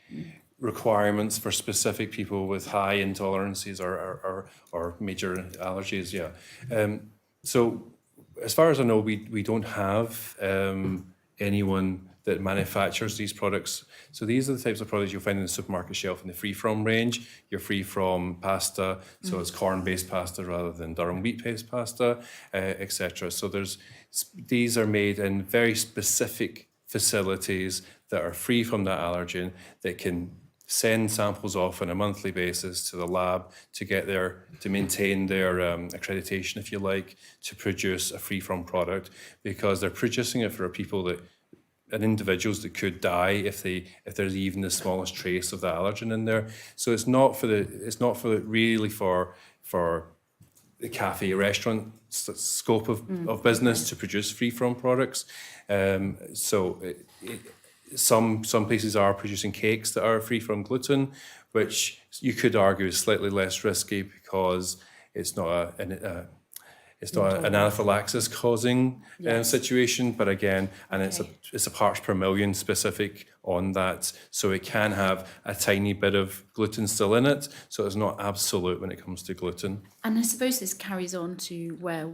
requirements for specific people with high intolerances or major allergies. Yeah. So as far as I know, we don't have anyone that manufactures these products. So these are the types of products you'll find in the supermarket shelf in the free-from range. Your free-from pasta, so it's corn-based pasta rather than durum wheat-based pasta, etc. So these are made in very specific facilities that are free from that allergen, that can send samples off on a monthly basis to the lab to maintain their accreditation, if you like, to produce a free-from product, because they're producing it for people and individuals that could die if there's even the smallest trace of the allergen in there. So it's not for the cafe restaurant scope of business to produce free-from products. Some places are producing cakes that are free from gluten, which you could argue is slightly less risky because it's not an anaphylaxis causing situation. But again, and it's a parts per million specific on that, so it can have a tiny bit of gluten still in it. So it's not absolute when it comes to gluten. And I suppose this carries on to where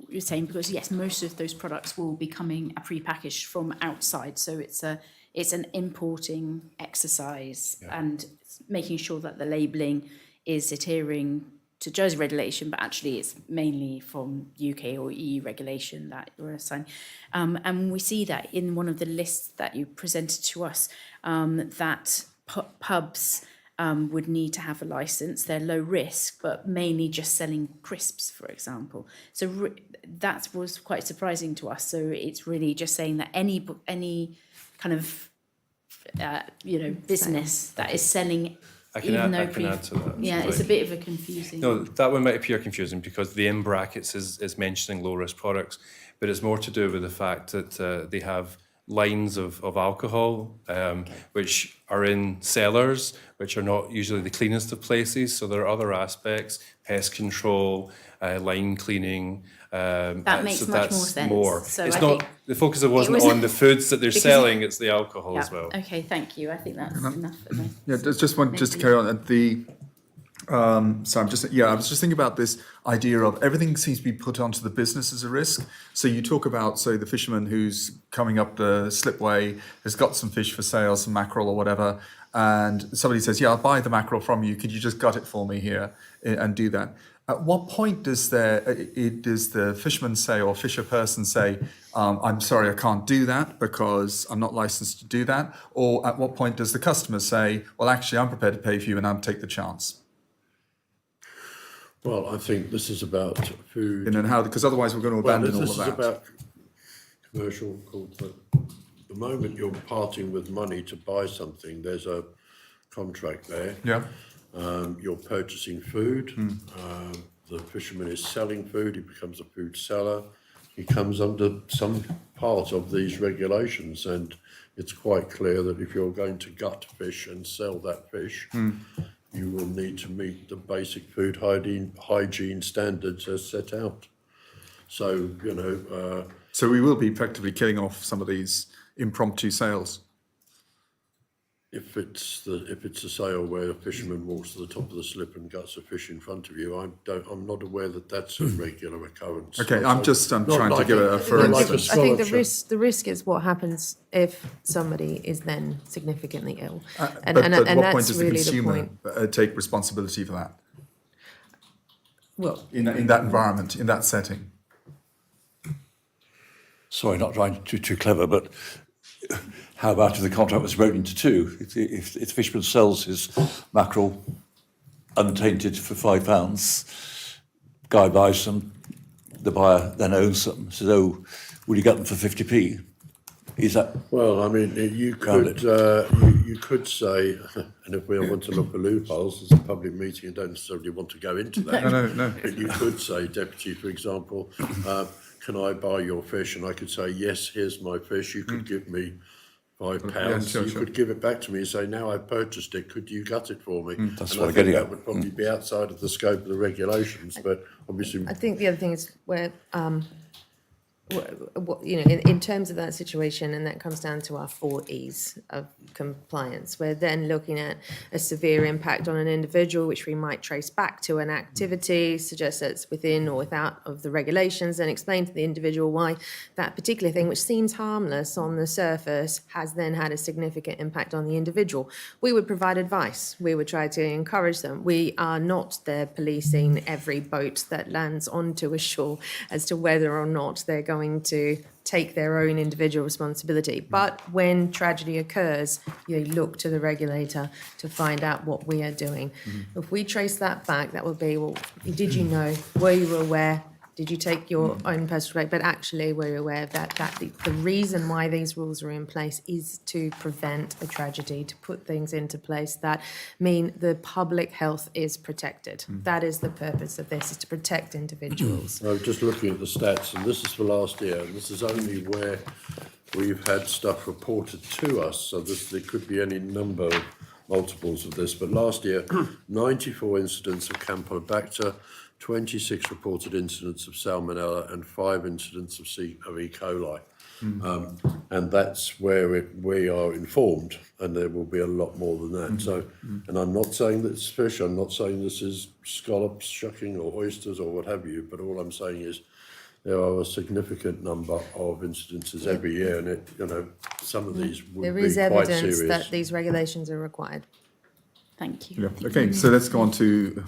you're saying, because yes, most of those products will be coming pre-packaged from outside, so it's an importing exercise and making sure that the labelling is adhering to Jersey regulation, but actually it's mainly from UK or EU regulation that you're assigned. And we see that in one of the lists that you presented to us, that pubs would need to have a licence. They're low risk, but mainly just selling crisps, for example. So that was quite surprising to us. So it's really just saying that any kind of business that is selling, I can add to that. Yeah, it's a bit of a confusing. No, that one might appear confusing because the in brackets is mentioning low risk products, but it's more to do with the fact that they have lines of alcohol, which are in cellars, which are not usually the cleanest of places. So there are other aspects, pest control, line cleaning. That makes much more sense. So it's I not, think the focus wasn't on the foods that they're selling, it's the alcohol as well. Okay, thank you. I think that's enough for me. Yeah, just to carry on at the. So I was just thinking about this idea of everything seems to be put onto the business as a risk. So you talk about, say, the fisherman who's coming up the slipway, has got some fish for sale, some mackerel or whatever, and somebody says, "Yeah, I'll buy the mackerel from you. Could you just gut it for me here and do that?" At what point does the fisherman say, or fisher person say, "I'm sorry, I can't do that because I'm not licensed to do that"? Or at what point does the customer say, "Well, actually, I'm prepared to pay for you and I'll take the chance"? Well, I think this is about food. And then how? Because otherwise, we're going to abandon all of This is that. about commercial. The moment you're parting with money to buy something, there's a contract there. Yeah. You're purchasing food. The fisherman is selling food. He becomes a food seller. He comes under some part of these regulations, and it's quite clear that if you're going to gut fish and sell that fish, you will need to meet the basic food hygiene standards as set out. So, So we will be effectively killing off some of these impromptu sales. if it's a sale where a fisherman walks to the top of the slip and guts a fish in front of you, I'm not aware that that's a regular occurrence. Okay, Not I'm trying to give a for not like instance. a I think sculpture. the risk is what happens if somebody is then significantly ill, and But what point that's does the really the consumer point. take responsibility for that Well, in that environment, in that setting? Sorry, not trying to be too clever, but how about if the contract was broken into two? If the fisherman sells his mackerel untainted for £5, guy buys them, the buyer then owns them, says, "Oh, will you get them for 50p?" Is that Well, I mean, you could you could say, and if we want to look for loopholes, it's a public meeting, and don't necessarily want to go into that. No. But you could say, Deputy, for example, can I buy your fish? And I could say, yes, here's my fish. You could give me £5. Yeah, sure. You could give it back to me and say, now I've purchased it. Could you gut it for me? That's and what I I'm think getting that at. would probably be outside of the scope of the regulations, but obviously. I think the other thing is where, in terms of that situation, and that comes down to our 4 E's of compliance, we're then looking at a severe impact on an individual, which we might trace back to an activity, suggest that it's within or without of the regulations, and explain to the individual why that particular thing, which seems harmless on the surface, has then had a significant impact on the individual. We would provide advice. We would try to encourage them. We are not there policing every boat that lands onto a shore as to whether or not they're going going to take their own individual responsibility. But when tragedy occurs, you look to the regulator to find out what we are doing. If we trace that back, that will be, well, did you know? Were you aware? Did you take your own personal rate? But actually, were you aware of that the reason why these rules are in place is to prevent a tragedy, to put things into place that mean the public health is protected. That is the purpose of this, is to protect individuals. I was just looking at the stats, and this is for last year, and this is only where we've had stuff reported to us, so there could be any number of multiples of this, but last year, 94 incidents of Campylobacter, 26 reported incidents of Salmonella, and 5 incidents of E. coli. And that's where we are informed, and there will be a lot more than that. So, and I'm not saying that it's fish, I'm not saying this is scallops, shucking, or oysters, or what have you, but all I'm saying is there are a significant number of incidences every year, and some of these would There be is quite evidence serious. that these regulations are required. Thank you. Yeah. Okay, so let's go on to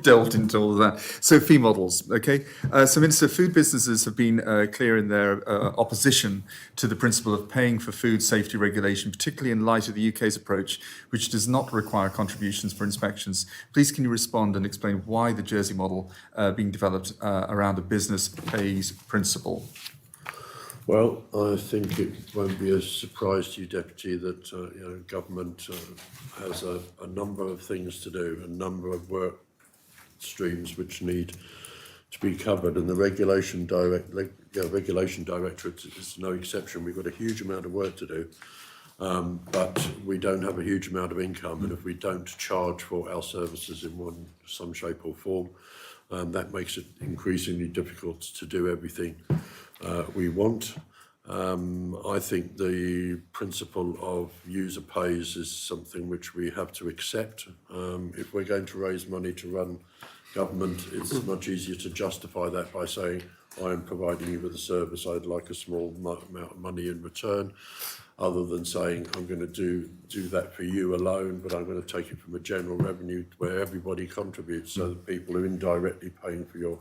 delve into all of that. So fee models, okay? So Minister, food businesses have been clear in their opposition to the principle of paying for food safety regulation, particularly in light of the UK's approach, which does not require contributions for inspections. Please can you respond and explain why the Jersey model being developed around a business pays principle? Well, I think it won't be a surprise to you, Deputy, that government has a number of things to do, a number of work streams which need to be covered, and the regulation directorate is no exception. We've got a huge amount of work to do, but we don't have a huge amount of income, and if we don't charge for our services in some shape or form, that makes it increasingly difficult to do everything we want. I think the principle of user pays is something which we have to accept. If we're going to raise money to run government, it's much easier to justify that by saying, I am providing you with a service, I'd like a small amount of money in return, other than saying, I'm going to do that for you alone, but I'm going to take it from a general revenue where everybody contributes, so that people are indirectly paying for your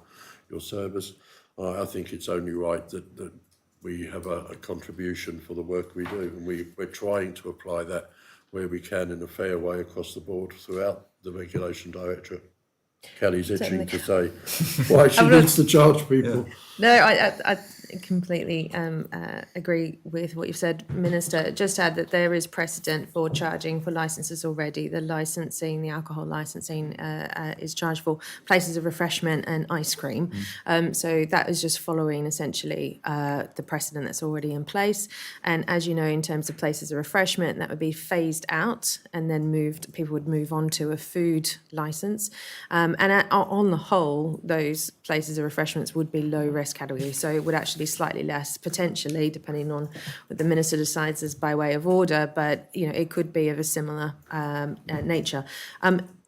service. I think it's only right that we have a contribution for the work we do, and we're trying to apply that where we can in a fair way across the board throughout the Regulation Directorate. Kelly's itching to say why she needs to charge people. No, I completely agree with what you've said, Minister. Just add that there is precedent for charging for licences already. The alcohol licensing is charged for places of refreshment and ice cream. So that is just following essentially the precedent that's already in place. And as you know, in terms of places of refreshment, that would be phased out and then people would move on to a food licence. And on the whole, those places of refreshments would be low risk category. So it would actually be slightly less, potentially, depending on what the Minister decides as by way of order, but it could be of a similar nature.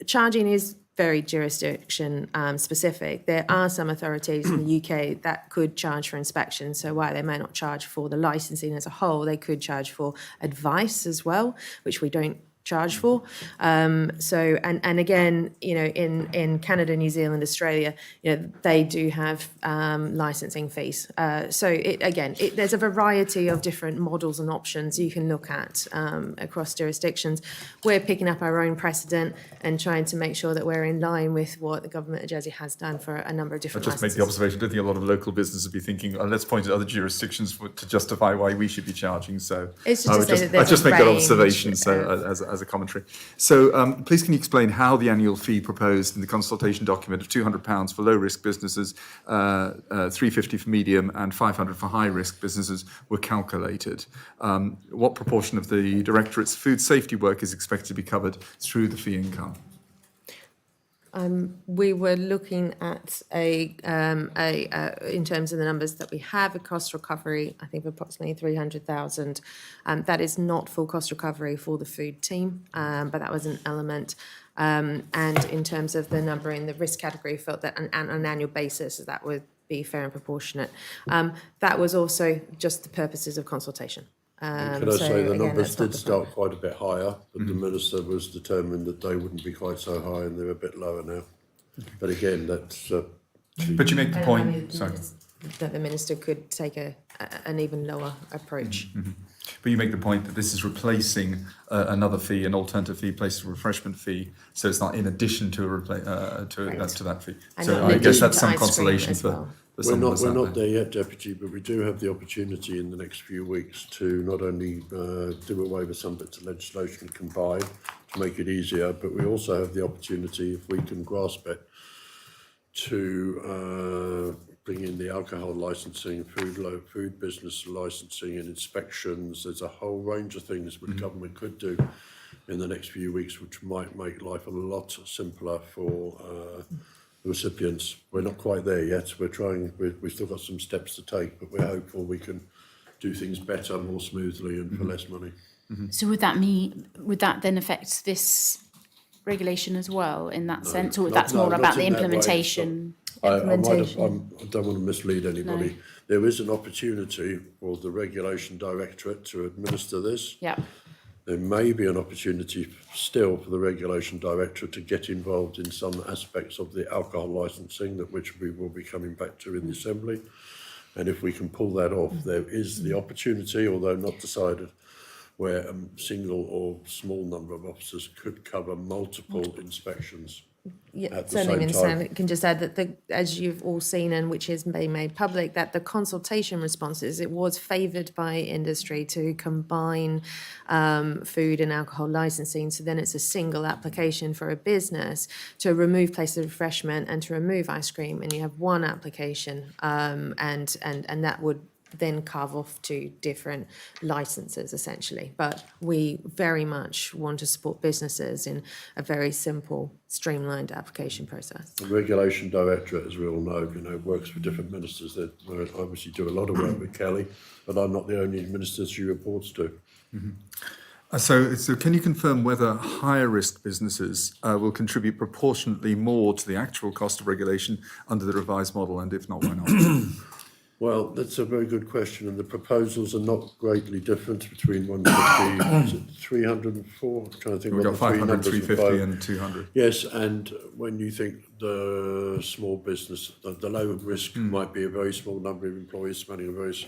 Charging is very jurisdiction specific. There are some authorities in the UK that could charge for inspection. So while they may not charge for the licensing as a whole, they could charge for advice as well, which we don't charge for. So again, in Canada, New Zealand, Australia, they do have licensing fees. So there's a variety of different models and options you can look at across jurisdictions. We're picking up our own precedent and trying to make sure that we're in line with what the government of Jersey has done for a number of I different just make licenses. the observation, I don't think a lot of local businesses would be thinking, let's point at other jurisdictions to justify why we should be charging. So It's just to say that I there's just a make that range observation of- as a commentary. So please can you explain how the annual fee proposed in the consultation document of £200 for low risk businesses, £350 for medium and £500 for high risk businesses were calculated? What proportion of the Directorate's food safety work is expected to be covered through the fee income? We were looking at in terms of the numbers that we have, a cost recovery, I think of approximately 300,000. That is not full cost recovery for the food team, but that was an element. And in terms of the number in the risk category, felt that on an annual basis, that would be fair and proportionate. That was also just the purposes of consultation. Can I say the numbers did start quite a bit higher, but the Minister was determined that they wouldn't be quite so high, and they're a bit lower now. But again, that's... But you make the point, sorry. that the minister could take an even lower approach. But you make the point that this is replacing another fee, an alternative fee, placed a refreshment fee, so it's not in addition to to that fee. And So not in I guess addition that's to some ice cream consolation as for, well. for some of us We're out not there. there yet, Deputy, but we do have the opportunity in the next few weeks to not only do away with some bits of legislation combined to make it easier, but we also have the opportunity, if we can grasp it, to bring in the alcohol licensing, food business licensing and inspections. There's a whole range of things which government could do in the next few weeks, which might make life a lot simpler for the recipients. We're not quite there yet. We're trying. We've still got some steps to take, but we're hopeful we can do things better, more smoothly, and for less money. So would that then affect this regulation as well in that sense, or that's more not about the in that way. implementation? I don't Implementation. want to mislead anybody. No. There is an opportunity for the Regulation Directorate to administer this. Yeah. There may be an opportunity still for the Regulation Directorate to get involved in some aspects of the alcohol licensing, which we will be coming back to in the Assembly. And if we can pull that off, there is the opportunity, although not decided, where a single or small number of officers could cover multiple inspections. Yeah, At the certainly, same and time. I can just add that as you've all seen and which has been made public, that the consultation responses, it was favoured by industry to combine food and alcohol licensing. So then it's a single application for a business to remove place of refreshment and to remove ice cream, and you have one application, and that would then carve off to different licenses essentially. But we very much want to support businesses in a very simple, streamlined application process. The Regulation Directorate, as we all know, works for different ministers that obviously do a lot of work with Kelly, but I'm not the only minister she reports to. So can you confirm whether higher risk businesses will contribute proportionately more to the actual cost of regulation under the revised model, and if not, why not? Well, that's a very good question, and the proposals are not greatly different between 150 to 304. I'm trying to think We've what got the three 500, numbers are 350 both. and 200. Yes, and when you think the small business, the low risk might be a very small number of employees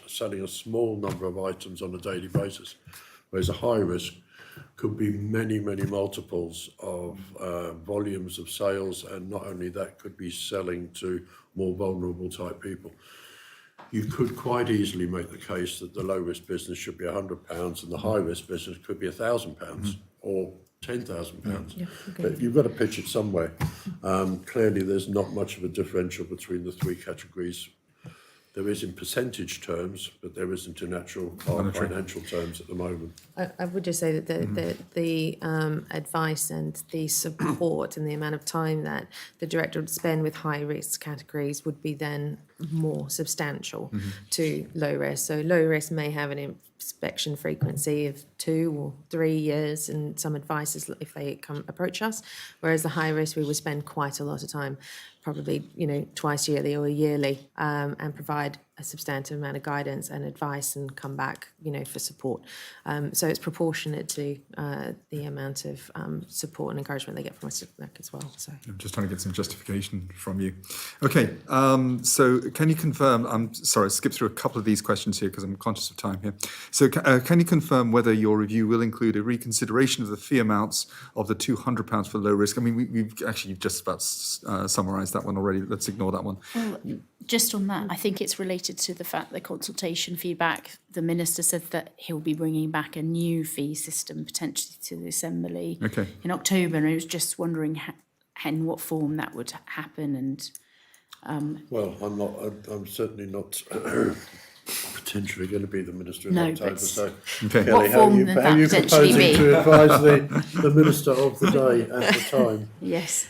selling a small number of items on a daily basis, whereas a high risk could be many, many multiples of volumes of sales, and not only that, could be selling to more vulnerable type people. You could quite easily make the case that the low risk business should be £100 and the high risk business could be £1,000 or £10,000. But you've got to pitch it somewhere. Clearly, there's not much of a differential between the three categories. There is in percentage terms, but there isn't in actual financial terms at the moment. I would just say that the advice and the support and the amount of time that the director would spend with high risk categories would be then more substantial to low risk. So low risk may have an inspection frequency of 2 or 3 years, and some advice is if they come approach us, whereas the high risk we would spend quite a lot of time, probably twice yearly or yearly, and provide a substantive amount of guidance and advice and come back for support. So it's proportionate to the amount of support and encouragement they get from us as well. So I'm just trying to get some justification from you. Okay, so can you confirm, I'm sorry, I skipped through a couple of these questions here because I'm conscious of time here. So can you confirm whether your review will include a reconsideration of the fee amounts of the £200 for low risk? I mean, we've actually just about summarised that one already. Let's ignore that one. Well, just on that, I think it's related to the fact that consultation feedback, the minister said that he'll be bringing back a new fee system potentially to the Assembly in October, and I was just wondering in what form that would happen. And Well, I'm certainly not potentially going to be the minister in No, October. but So, Okay. Kelly, What how form are you, would how that are you potentially proposing be? to advise the minister of the day at the time? yes,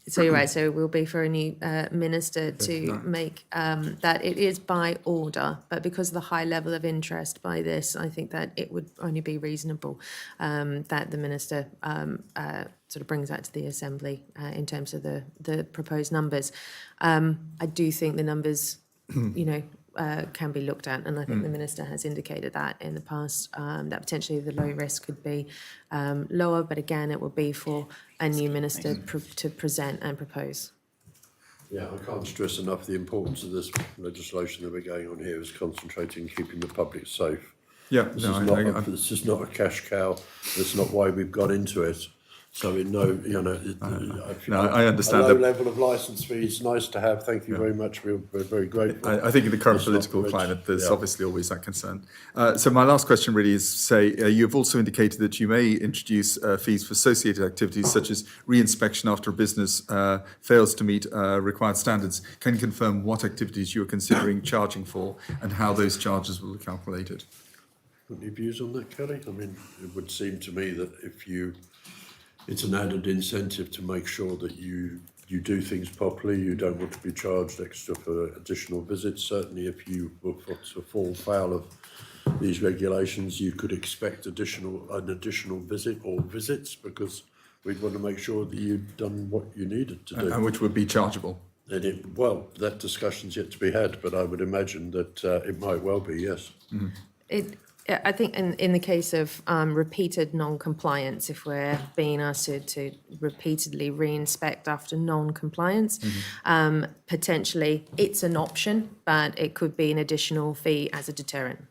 So you're right. So it will be for a new minister to make that. It is by order, but because of the high level of interest by this, I think that it would only be reasonable that the minister sort of brings that to the Assembly in terms of the proposed numbers. I do think the numbers, can be looked at, and I think the minister has indicated that in the past, that potentially the low risk could be lower, but again, it will be for a new minister to present and propose. Yeah, I can't stress enough the importance of this legislation that we're going on here is concentrating keeping the public safe. Yeah, This no, this is not a cash cow. That's not why we've got into it. So I understand a low that. level of licence fee is nice to have. Thank you very much. We're very grateful. I think in the current It's not political rich. climate, there's Yeah. obviously always that concern. So my last question really is, you've also indicated that you may introduce fees for associated activities such as re-inspection after a business fails to meet required standards. Can you confirm what activities you're considering charging for and how those charges will be calculated? Any views on that, Kelly? I mean, it would seem to me that it's an added incentive to make sure that you do things properly. You don't want to be charged extra for additional visits. Certainly, if you were to fall foul of these regulations, you could expect an additional visit or visits, because we'd want to make sure that you'd done what you needed to do. And which would be chargeable? And that discussion's yet to be had, but I would imagine that it might well be, yes. I think in the case of repeated non-compliance, if we're being asked to repeatedly re-inspect after non-compliance, potentially it's an option, but it could be an additional fee as a deterrent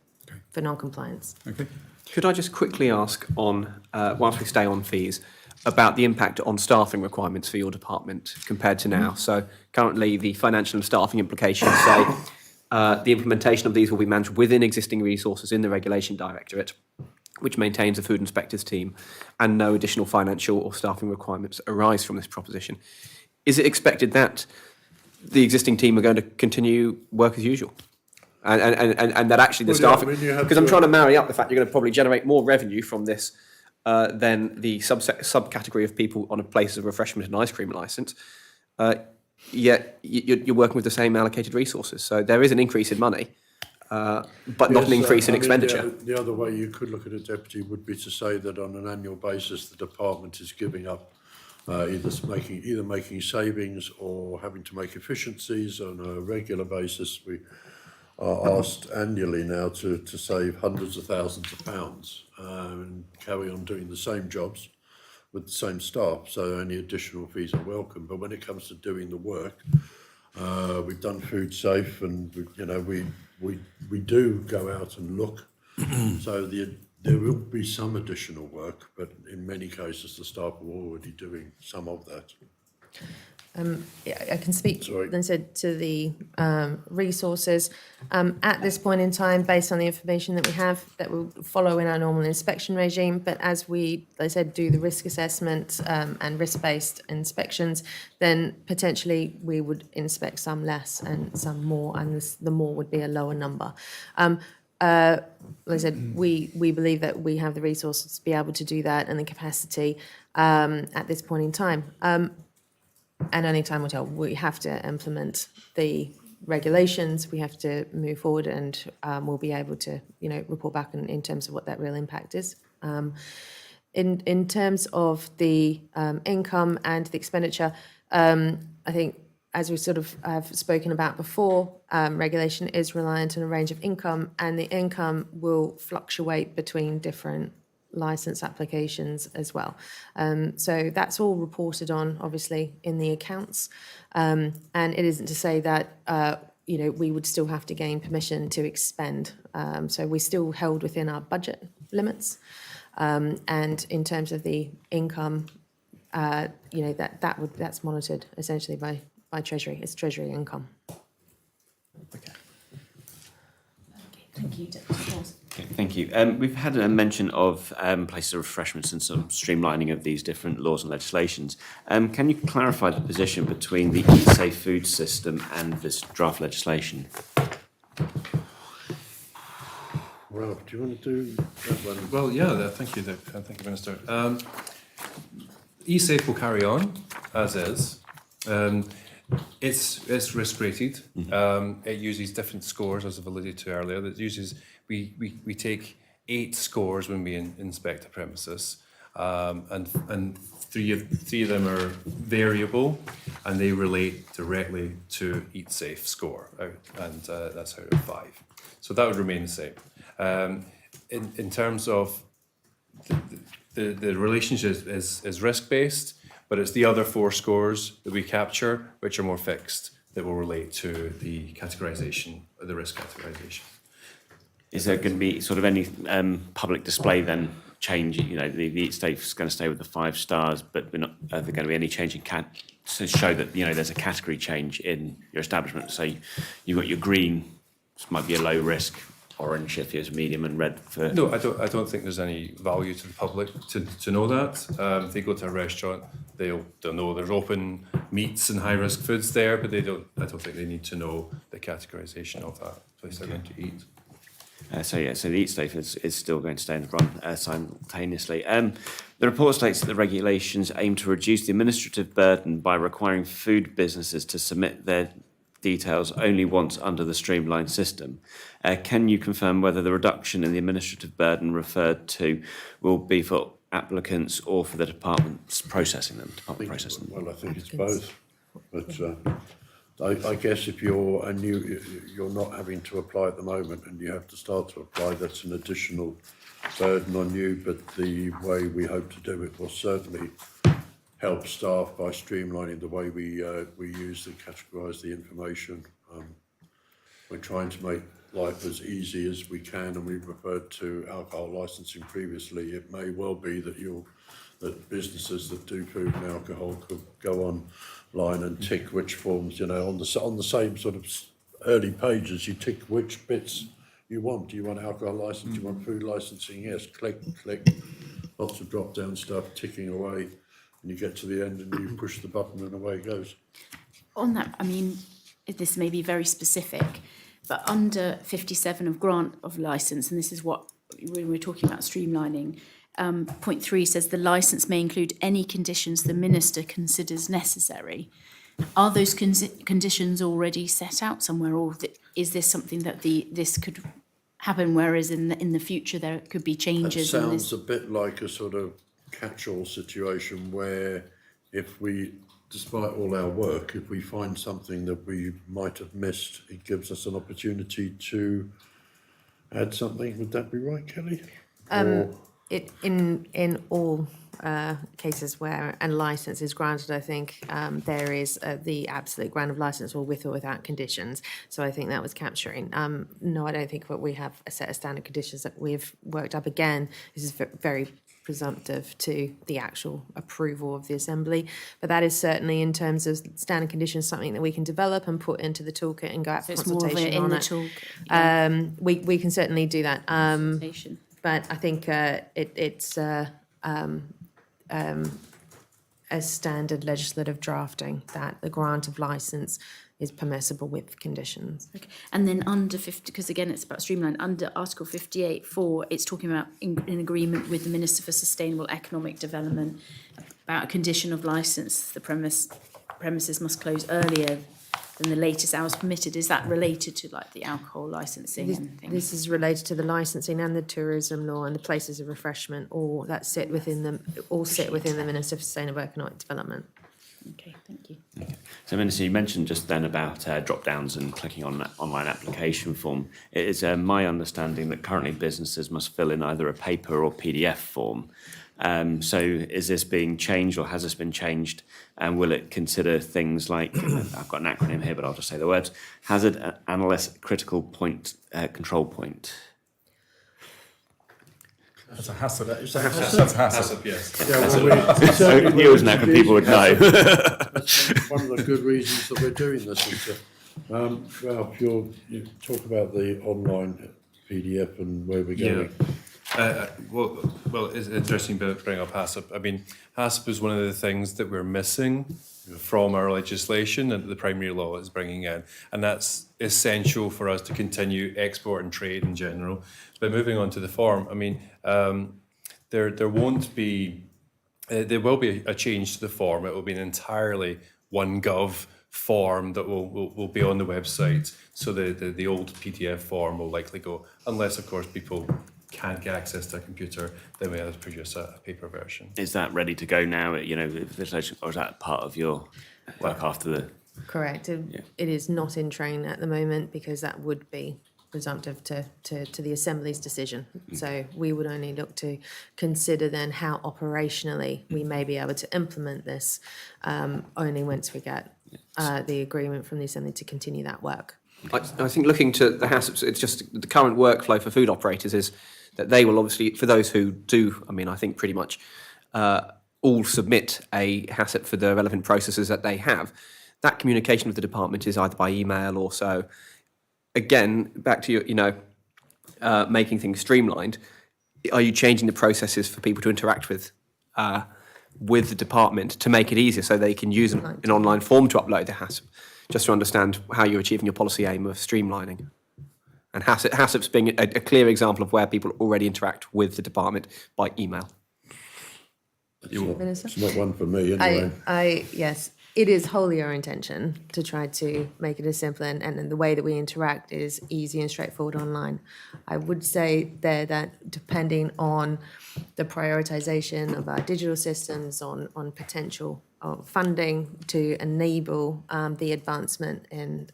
for non-compliance. Okay. Could I just quickly ask whilst we stay on fees, about the impact on staffing requirements for your department compared to now? So currently the financial and staffing implications say the implementation of these will be managed within existing resources in the Regulation Directorate, which maintains a food inspectors team, and no additional financial or staffing requirements arise from this proposition. Is it expected that the existing team are going to continue work as usual? And that actually the staffing, because I'm trying to marry up the fact you're going to probably generate more revenue from this than the subcategory of people on a places of refreshment and ice cream licence. Yet you're working with the same allocated resources. So there is an increase in money, but not an increase in expenditure. The other way you could look at it, Deputy, would be to say that on an annual basis, the department is giving up either making savings or having to make efficiencies on a regular basis. We are asked annually now to save hundreds of thousands of pounds and carry on doing the same jobs with the same staff, so any additional fees are welcome. But when it comes to doing the work, we've done Food Safe, and we do go out and look. So there will be some additional work, but in many cases the staff are already doing some of that. Yeah, I can speak Sorry. then said to the resources. At this point in time, based on the information that we have, that will follow in our normal inspection regime. But as we, like I said, do the risk assessment and risk-based inspections, then potentially we would inspect some less and some more, and the more would be a lower number. Like I said, we believe that we have the resources to be able to do that and the capacity at this point in time. And only time will tell. We have to implement the regulations. We have to move forward, and we'll be able to, report back in terms of what that real impact is. In terms of the income and the expenditure, I think, as we sort of have spoken about before, regulation is reliant on a range of income, and the income will fluctuate between different license applications as well. So that's all reported on, obviously, in the accounts. And it isn't to say that, we would still have to gain permission to expend. So we're still held within our budget limits. And in terms of the income, that's monitored essentially by Treasury. It's Treasury income. Okay. Thank you, Deputy Chair. Okay, thank you. We've had a mention of places of refreshments and some streamlining of these different laws and legislations. Can you clarify the position between the Eat Safe Food system and this draft legislation? Ralph, do you want to do that one? Well, yeah, thank you, Minister. eSafe will carry on as is. It's risk rated. It uses different scores, as I've alluded to earlier. That uses we take 8 scores when we inspect a premises, and three of them are variable, and they relate directly to Eat Safe score, and that's out of 5. So that would remain the same. In terms of the relationship is risk based, But it's the other 4 scores that we capture, which are more fixed, that will relate to the categorisation, the risk categorisation. Is there going to be sort of any public display then change? You know, the Eat Safe is going to stay with the 5 stars, but we're not. Are there going to be any change in to show that there's a category change in your establishment? So you've got your green, this might be a low risk, orange if it's medium, and red for. No, I don't think there's any value to the public to know that. If they go to a restaurant, they'll know there's open meats and high risk foods there, but I don't think they need to know the categorisation of that place they're going to eat. So the Eat Safe is still going to stay in the run simultaneously. The report states that the regulations aim to reduce the administrative burden by requiring food businesses to submit their details only once under the streamlined system. Can you confirm whether the reduction in the administrative burden referred to will be for applicants or for the departments processing them? Well, I think it's both. But I guess if you're you're not having to apply at the moment and you have to start to apply, that's an additional burden on you. But the way we hope to do it will certainly help staff by streamlining the way we use and categorise the information. We're trying to make life as easy as we can, and we've referred to alcohol licensing previously. It may well be that businesses that do food and alcohol could go online and tick which forms, on the same sort of early pages, you tick which bits you want. Do you want alcohol licence? Do you want food licensing? Yes, click, lots of drop-down stuff, ticking away, and you get to the end and you push the button and away it goes. On that, I mean, this may be very specific, but under 57 of grant of licence, and this is what, when we're talking about streamlining, point 3 says the licence may include any conditions the minister considers necessary. Are those conditions already set out somewhere, or is this something that this could happen, whereas in the future there could be changes? That sounds a bit like a sort of catch-all situation where if we, despite all our work, if we find something that we might have missed, it gives us an opportunity to add something. Would that be right, Kelly? In all cases where a licence is granted, I think there is the absolute grant of licence, or with or without conditions. So I think that was capturing. No, I don't think that we have a set of standard conditions that we've worked up. Again, this is very presumptive to the actual approval of the Assembly. But that is certainly, in terms of standard conditions, something that we can develop and put into the toolkit and go out for It's more consultation of it in on the it. talk. We can certainly do that. Consultation. But I think it's as standard legislative drafting that the grant of licence is permissible with conditions. Okay. And then under 50, because again it's about streamline, under Article 58(4), it's talking about in agreement with the Minister for Sustainable Economic Development about a condition of licence, the premises must close earlier than the latest hours permitted. Is that related to like the alcohol licensing and things? This is related to the licensing and the tourism law and the places of refreshment, all that sit within the Minister for Sustainable Economic Development. Okay, thank you. So, Minister, you mentioned just then about drop-downs and clicking on that online application form. It is my understanding that currently businesses must fill in either a paper or PDF form. So is this being changed, or has this been changed? And will it consider things like, I've got an acronym here, but I'll just say the words, hazard, analyst, critical point, control point? That's a hazard. That's a hazard. Yes. Yeah, well, we certainly You always know, and people would know. That's one of the good reasons that we're doing this. Well, if you talk about the online PDF and where we're going. Well, it's interesting to bring up HACCP. I mean, HACCP is one of the things that we're missing from our legislation and the primary law is bringing in, and that's essential for us to continue export and trade in general. But moving on to the form, I mean, there will be a change to the form. It will be an entirely OneGov form that will be on the website. So the old PDF form will likely go, unless of course people can't get access to a computer, then we have to produce a paper version. Is that ready to go now, or is that part of your work after the... Correct. It is not in train at the moment, because that would be presumptive to the Assembly's decision. So we would only look to consider then how operationally we may be able to implement this only once we get the agreement from the Assembly to continue that work. I think looking to the HACCPs, it's just the current workflow for food operators is that they will obviously, for those who do, I mean, I think pretty much all submit a HACCP for the relevant processes that they have. That communication with the department is either by email or so. Again, back to making things streamlined. Are you changing the processes for people to interact with the department to make it easier so they can use an online form to upload the HACCP? Just to understand how you're achieving your policy aim of streamlining. And HACCPs being a clear example of where people already interact with the department by email. Minister? It's not one for me anyway. Yes, it is wholly our intention to try to make it as simple and the way that we interact is easy and straightforward online. I would say there that depending on the prioritisation of our digital systems, on potential funding to enable the advancement in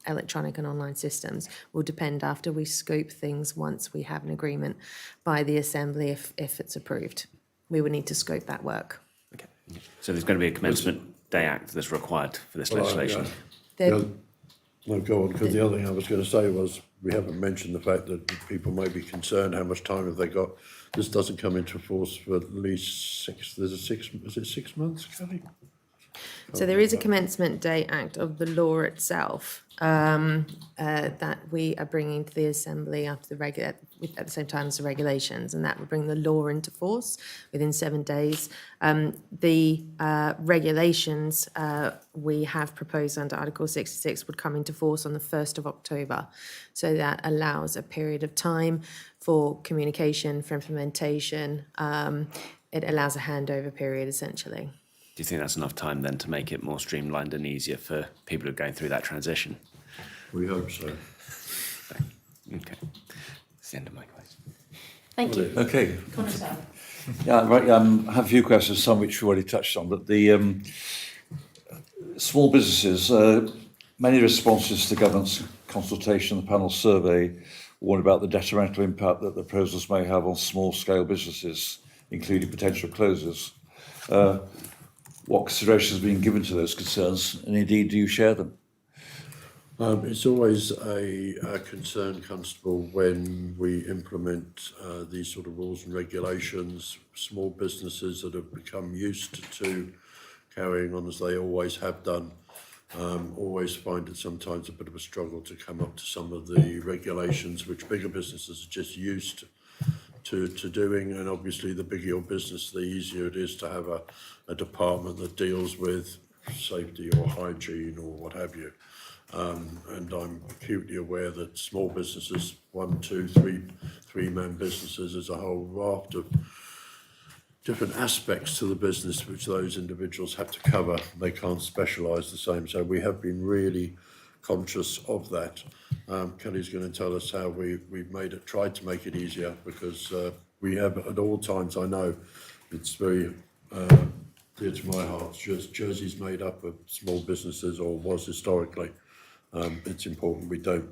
electronic and online systems will depend after we scope things once we have an agreement by the Assembly if it's approved. We would need to scope that work. Okay. So there's going to be a commencement day act that's required for this legislation. No, go on, because the other thing I was going to say was, we haven't mentioned the fact that people may be concerned how much time have they got. This doesn't come into force for at least is it 6 months, Kelly? So there is a commencement day act of the law itself that we are bringing to the Assembly after at the same time as the regulations, and that will bring the law into force within 7 days. The regulations we have proposed under Article 66 would come into force on the 1st of October. So that allows a period of time for communication, for implementation. It allows a handover period, essentially. Do you think that's enough time then to make it more streamlined and easier for people who are going through that transition? We hope so. Okay. That's the end of my question. Thank you. Okay. Yeah, right. I have a few questions, some which you already touched on, but the small businesses, many responses to the government's consultation, the panel survey, warn about the detrimental impact that the proposals may have on small-scale businesses, including potential closures. What consideration has been given to those concerns, and indeed, do you share them? It's always a concern, Constable, when we implement these sort of rules and regulations. Small businesses that have become used to carrying on as they always have done always find it sometimes a bit of a struggle to come up to some of the regulations which bigger businesses are just used to doing, and obviously the bigger your business, the easier it is to have a department that deals with safety or hygiene or what have you. And I'm acutely aware that small businesses, 1, 2, 3-man businesses, is a whole raft of different aspects to the business which those individuals have to cover. They can't specialise the same. So we have been really conscious of that. Kelly's going to tell us how we've tried to make it easier, because we have at all times, I know it's very dear to my heart, Jersey's made up of small businesses, or was historically. It's important we don't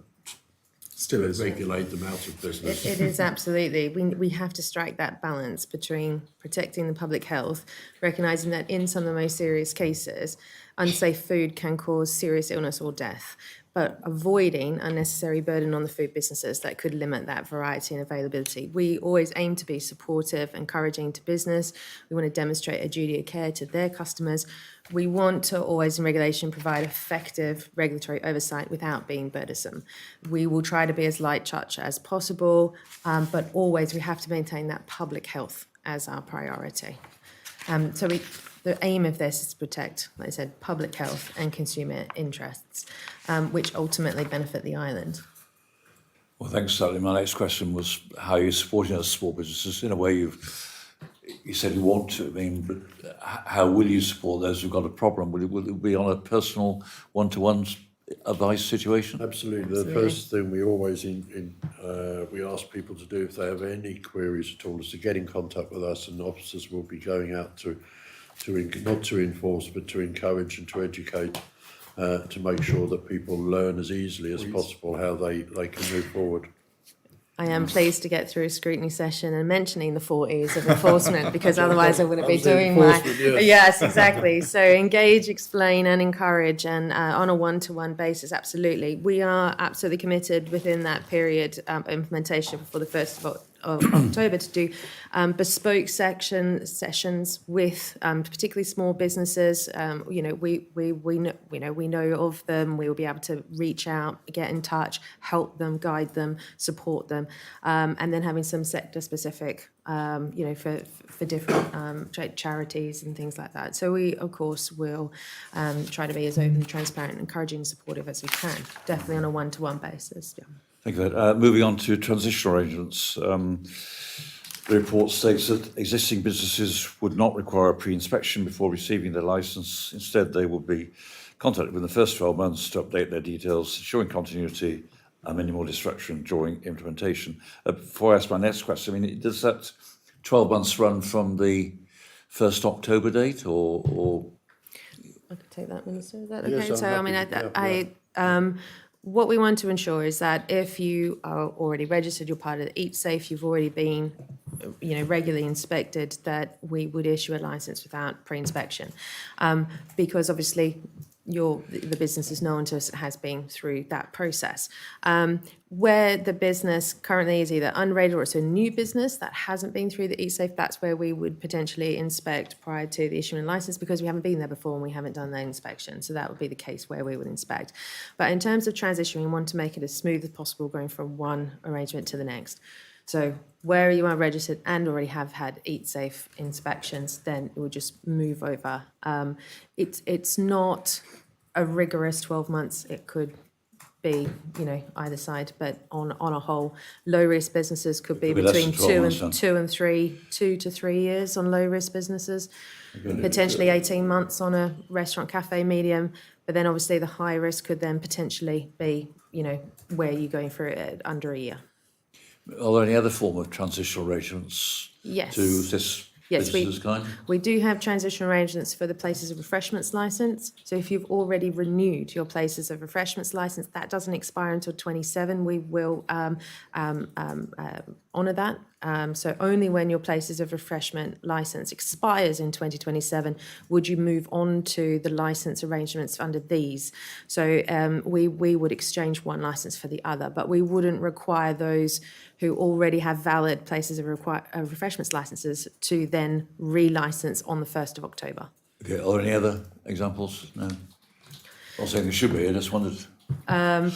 Still is. regulate them out of business. It is absolutely. We have to strike that balance between protecting the public health, recognising that in some of the most serious cases, unsafe food can cause serious illness or death, but avoiding unnecessary burden on the food businesses that could limit that variety and availability. We always aim to be supportive, encouraging to business. We want to demonstrate a duty of care to their customers. We want to always, in regulation, provide effective regulatory oversight without being burdensome. We will try to be as light touch as possible, but always we have to maintain that public health as our priority. The aim of this is to protect, like I said, public health and consumer interests, which ultimately benefit the island. Well, thanks, Sally. My next question was how you're supporting those small businesses. In a way, you said you want to. I mean, but how will you support those who've got a problem? Will it be on a personal, one-to-one advice situation? Absolutely. The first thing we always we ask people to do if they have any queries at all is to get in contact with us, and officers will be going out to not to enforce but to encourage and to educate to make sure that people learn as easily as possible how they can move forward. I am pleased to get through a scrutiny session and mentioning the 4 E's of enforcement, because otherwise I wouldn't be doing my... Yes, exactly. So engage, explain and encourage, and on a one-to-one basis, absolutely. We are absolutely committed within that period of implementation before the 1st of October to do bespoke sessions with particularly small businesses. We know of them. We will be able to reach out, get in touch, help them, guide them, support them, and then having some sector specific, for different charities and things like that. So we, of course, will try to be as open, transparent, encouraging, and supportive as we can. Definitely on a one-to-one basis. Yeah. Thank you. Moving on to transitional arrangements. The report states that existing businesses would not require a pre-inspection before receiving their licence. Instead, they will be contacted within the first 12 months to update their details, ensuring continuity and minimal disruption during implementation. Before I ask my next question, I mean, does that 12 months run from the 1st October date, or? I could take that, Minister. Is that Yes, okay? I'm So, I mean, happy. what we want to ensure is that if you are already registered, you're part of the Eat Safe, you've already been, regularly inspected, that we would issue a licence without pre-inspection, because obviously the business is known to us, it has been through that process. Where the business currently is either unrated or it's a new business that hasn't been through the eSafe, that's where we would potentially inspect prior to the issuing license, because we haven't been there before and we haven't done that inspection. So that would be the case where we would inspect. But in terms of transition, we want to make it as smooth as possible going from one arrangement to the next. So where you are registered and already have had Eat Safe inspections, then it would just move over. It's not a rigorous 12 months. It could be, either side, but on a whole, low risk businesses could be Could be less between than 12 months, 2 to 3 years on low risk businesses, potentially 18 months on a restaurant, cafe, medium. But then obviously the high risk could then potentially be, where you're going for it under a year. Are there any other form of transitional arrangements Yes. to this Yes, business kind? we do have transition arrangements for the places of refreshments licence. So if you've already renewed your places of refreshments licence, that doesn't expire until 27. We will honour that. So only when your places of refreshment licence expires in 2027 would you move on to the licence arrangements under these. So we would exchange one licence for the other, but we wouldn't require those who already have valid places of refreshments licences to then re-licence on the 1st of October. Okay, are there any other examples? No. Not saying there should be, I just wondered. No.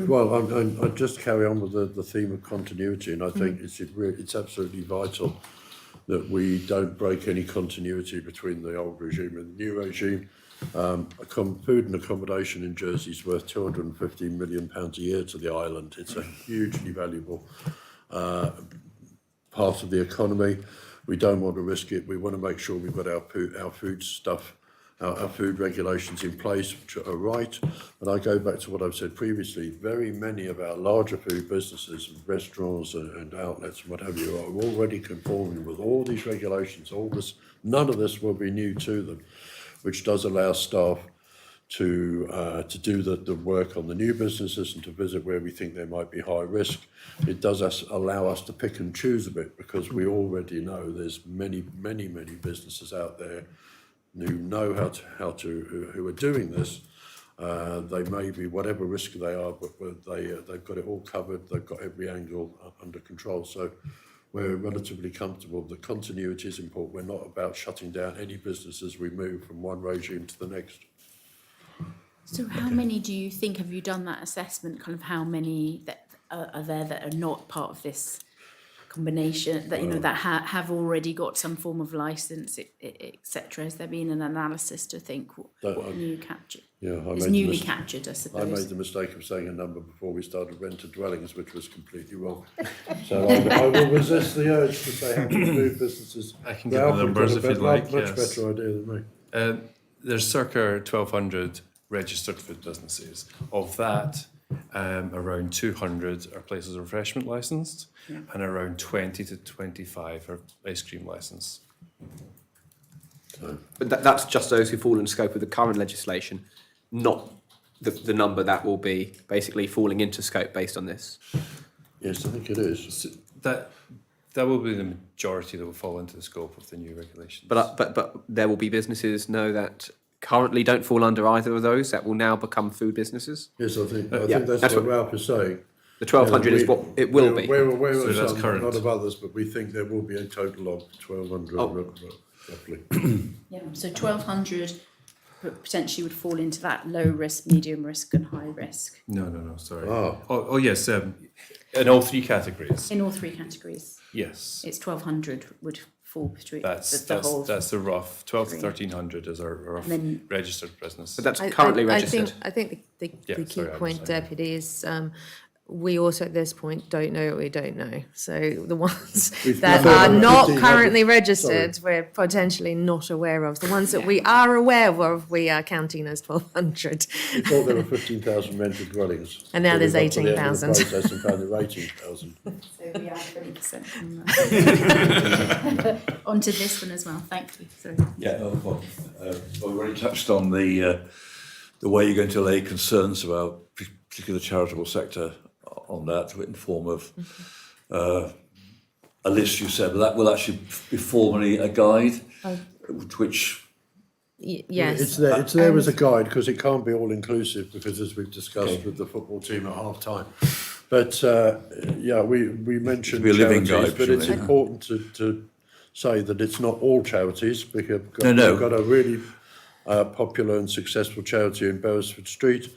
Well, I'd just carry on with the theme of continuity, and I think it's absolutely vital that we don't break any continuity between the old regime and the new regime. Food and accommodation in Jersey is worth £250 million a year to the island. It's a hugely valuable part of the economy. We don't want to risk it. We want to make sure we've got our food stuff, our food regulations in place, which are right. And I go back to what I've said previously. Very many of our larger food businesses, restaurants and outlets and what have you, are already conforming with all these regulations. None of this will be new to them, which does allow staff to do the work on the new businesses and to visit where we think there might be high risk. It does allow us to pick and choose a bit, because we already know there's many businesses out there who know who are doing this. They may be whatever risk they are, but they've got it all covered. They've got every angle under control. So we're relatively comfortable. The continuity is important. We're not about shutting down any business as we move from one regime to the next. So how many do you think, have you done that assessment, kind of how many that are there that are not part of this combination, that that have already got some form of licence, etc.? Has there been an analysis to think what new captured? Yeah, is newly captured, I suppose. I made the mistake of saying a number before we started rented dwellings, which was completely wrong. So I will resist the urge to say how many food businesces. I can give the numbers if you'd like. Much better idea than me. There's circa 1,200 registered food businesses. Of that, around 200 are places of refreshment licensed, and around 20 to 25 are ice cream licensed. But that's just those who fall in scope of the current legislation. not the number that will be basically falling into scope based on this. Yes, I think it is. That will be the majority that will fall into the scope of the new regulations. But there will be businesses that currently don't fall under either of those that will now become food businesses. Yes, I think yeah, that's that's what what- Ralph is saying. The 1,200 is what it will be. We're aware So of that's some, current. not of others, but we think there will be a total of 1,200 Oh. roughly. Yeah, so 1,200 potentially would fall into that low risk, medium risk and high risk No, sorry. Ah. Oh yes, in all three categories. in all three categories. Yes. It's 1,200 would fall between That's the whole. that's the rough 12 to three. 1,300 is our rough And then- registered business. But that's I- currently I registered. think the Yeah, key sorry, I point, understand. Deputy, is we also at this point don't know what we don't know. So the ones We've that thought are there were not 1,500 currently registered, we're potentially not aware of. The ones that we are aware of, we are counting as 1,200. We thought there were 15,000 rented dwellings. And now So we there's got to the end of the 18,000. process and found there were 18,000. So we are 20% from that. Onto this one as well, thank you, sorry. Yeah, we've already touched on the way you're going to allay concerns about particularly the charitable sector on that in form of a list, you said, but that will actually be formally a guide, which Yes. It's there as a guide because it can't be all inclusive because as we've discussed with the football team at half time. But we mentioned be a living charities, guide, but it's presumably. important to say that it's not all charities. We've No. we've got a really popular and successful charity in Beresford Street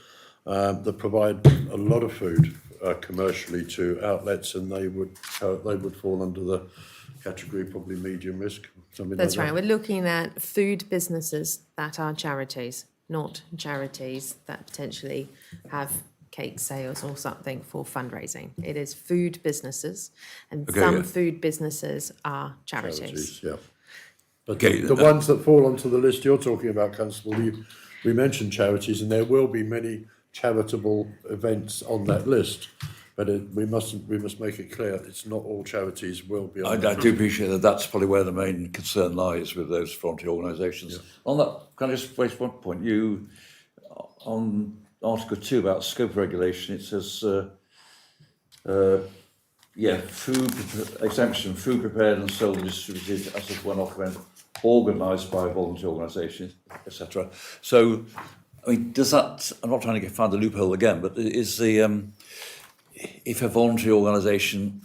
that provide a lot of food commercially to outlets, and they would fall under the category probably medium risk. Something That's like right. that. We're looking at food businesses that are charities, not charities that potentially have cake sales or something for fundraising. It is food businesses, and Okay, some yeah. food businesses are charities. Charities, yeah. But Okay, the ones that fall onto the list you're talking about, Constable, we mentioned charities, and there will be many charitable events on that list. But we must make it clear it's not all charities will be on I that. do appreciate that that's probably where the main concern lies with those voluntary organisations. On that, can I just raise one point? You, on Article 2 about scope regulation, it says, exemption, food prepared and sold and distributed as of one-off event, organised by a voluntary organisation, etc. So, I mean, does that, I'm not trying to find the loophole again, but is the, if a voluntary organisation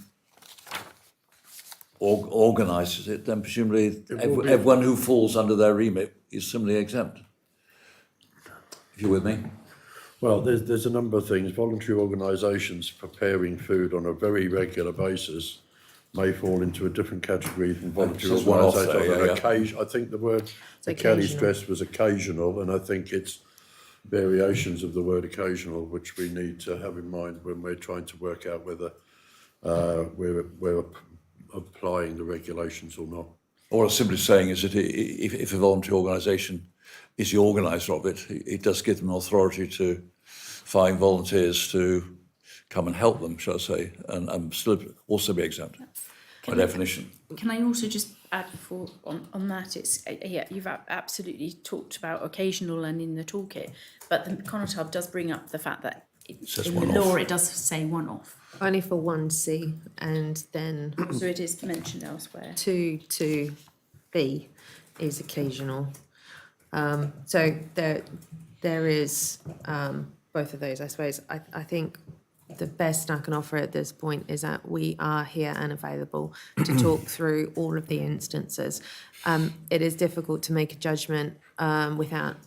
organises it, then presumably will be. everyone who falls under their remit is similarly exempt. If you're with me. Well, there's a number of things. Voluntary organisations preparing food on a very regular basis may fall into a different category than voluntary So it's one-off organisations. there, On yeah. occasion, I think the word that Kelly occasional. stressed was occasional, and I think it's variations of the word occasional which we need to have in mind when we're trying to work out whether we're applying the regulations or not. Or simply saying is that if a voluntary organisation is the organiser of it, it does give them authority to find volunteers to come and help them, shall I say, and still also be exempt by definition. Can I also just add on that? It's you've absolutely talked about occasional and in the toolkit, but the Connotab does bring up the fact that says in the one-off. law it does say one-off, Only for 1C, and then so it is mentioned elsewhere. 2B is occasional. So there is both of those, I suppose. I think the best I can offer at this point is that we are here and available to talk through all of the instances. It is difficult to make a judgment without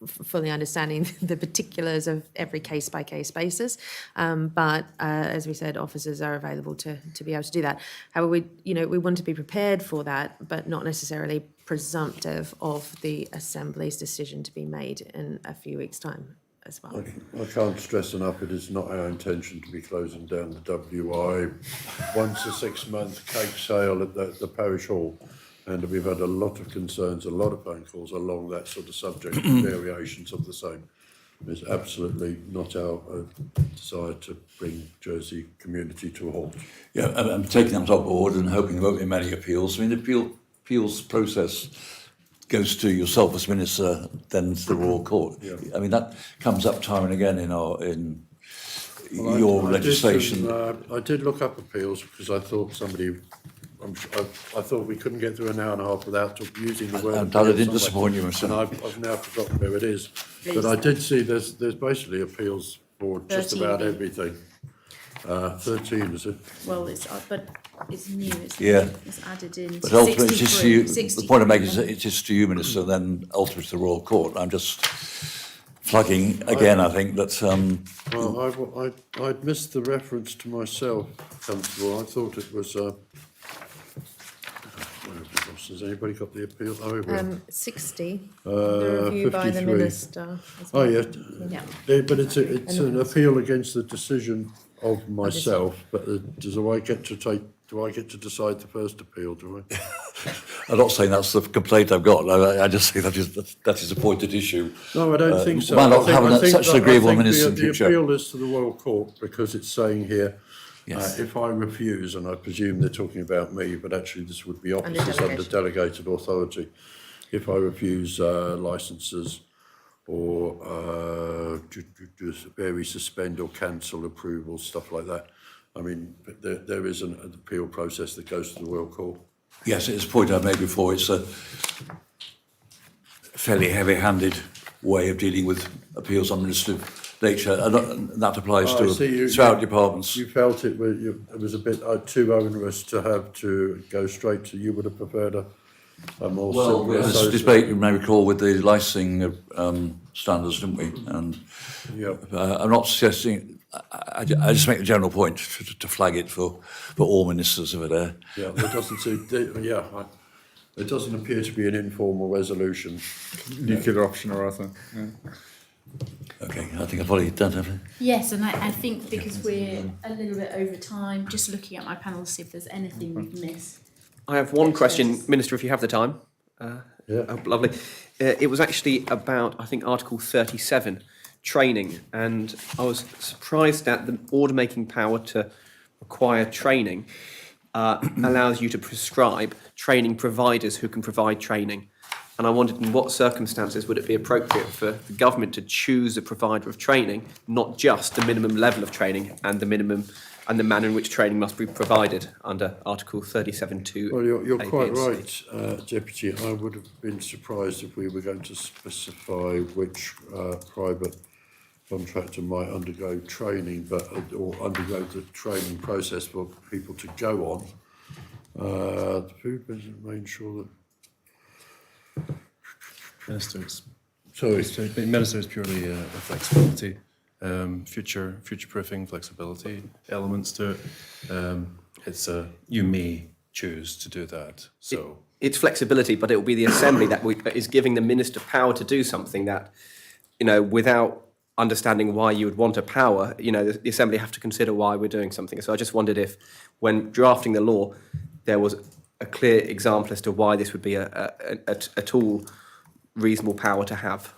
fully understanding the particulars of every case-by-case basis. But as we said, officers are available to be able to do that. However, we want to be prepared for that, but not necessarily presumptive of the Assembly's decision to be made in a few weeks' time as well. I can't stress enough, it is not our intention to be closing down the WI once a 6-month cake sale at the parish hall. And we've had a lot of concerns, a lot of phone calls along that sort of subject, variations of the same. It's absolutely not our desire to bring Jersey community to a halt. Yeah, I'm taking that on board and hoping there won't be many appeals. I mean, the appeals process goes to yourself as minister, then to the Royal Court. I mean, that comes up time and again in your legislation. I did look up appeals because I thought I thought we couldn't get through an hour and a half without using the word. And appeal I didn't somewhere. disappoint you, Mr. And I've now forgotten where it is. But I did see there's basically appeals for just 13. about everything. 13, is it? Well, but it's new. Yeah. It's added in. But ultimately, it's just to you, 63. the point I'm making is that it is to you, Minister, then ultimately to the Royal Court. I'm just flagging again, I think, that Well, I'd missed the reference to myself, Constable. I thought it was, where have we lost? Has anybody got the appeal? Oh, here we are. 60, the review by the 53. minister. as Oh, well. yeah. Yeah. But it's an appeal against the decision of myself, but do I get to decide the first appeal, do I? I'm not saying that's the complaint I've got. I just say that is a pointed issue. No, I don't think so. Why not I think- having I think such an that- agreeable I think minister in the future? appeal is to the Royal Court because it's saying here, Yes. if I refuse, and I presume they're talking about me, but actually this would be officers under delegation. delegated authority. If I refuse licences or vary, suspend or cancel approvals, stuff like that. I mean, there is an appeal process that goes to the Royal Court. Yes, it's a point I've made before. It's a fairly heavy-handed way of dealing with appeals on administrative nature, and that applies Oh, I see you- throughout departments. You felt it was a bit too onerous to have to go straight to, you would have preferred a more Well, simple we had this associate. debate, you may recall, with the licensing standards, didn't we? And Yep. I'm not suggesting. I just make the general point to flag it for all ministers over there. Yeah, there doesn't seem, it doesn't appear to be an informal resolution. Nuclear option or other. Yeah. Okay, I think I've probably done everything. Yes, and I think because we're a little bit over time, just looking at my panel to see if there's anything we've missed. I have one question, Minister, if you have the time. Yeah. Oh, lovely. It was actually about, I think, Article 37, training, and I was surprised at the order-making power to require training allows you to prescribe training providers who can provide training. And I wondered in what circumstances would it be appropriate for the government to choose a provider of training, not just the minimum level of training and the minimum and the manner in which training must be provided under Article 37(2). Well, you're A, B quite and C. right, Deputy. I would have been surprised if we were going to specify which private contractor might undergo training, or undergo the training process for people to go on. The food business making sure that. Ministers. Sorry. Minister is purely a flexibility, future-proofing flexibility elements to it. It's you may choose to do that. So It's flexibility, but it will be the Assembly that is giving the Minister power to do something that, without understanding why you would want a power, the Assembly have to consider why we're doing something. So I just wondered if, when drafting the law, there was a clear example as to why this would be a tool, reasonable power to have.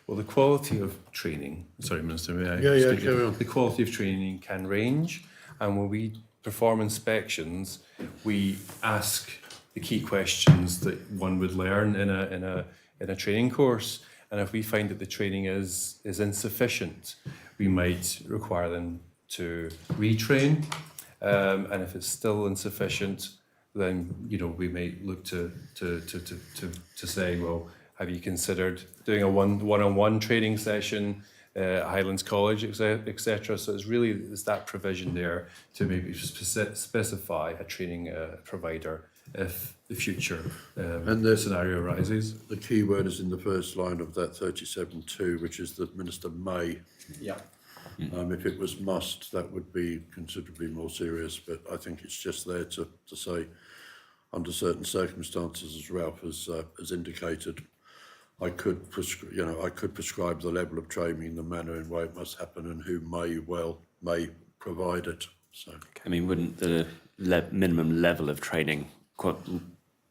well, the quality of training, sorry, Minister, may I? Yeah, speak? carry on. The quality of training can range, and when we perform inspections, we ask the key questions that one would learn in a training course. And if we find that the training is insufficient, we might require them to retrain. And if it's still insufficient, then we might look to say, well, have you considered doing a one-on-one training session at Highlands College, etc. So it's that provision there to maybe specify a training provider if the future scenario arises. The key word is in the first line of that 37(2), which is that Minister may. Yeah. If it was must, that would be considerably more serious, but I think it's just there to say, under certain circumstances, as Ralph has indicated, I could prescribe the level of training, the manner in way it must happen, and who may provide it. So. I mean, wouldn't the minimum level of training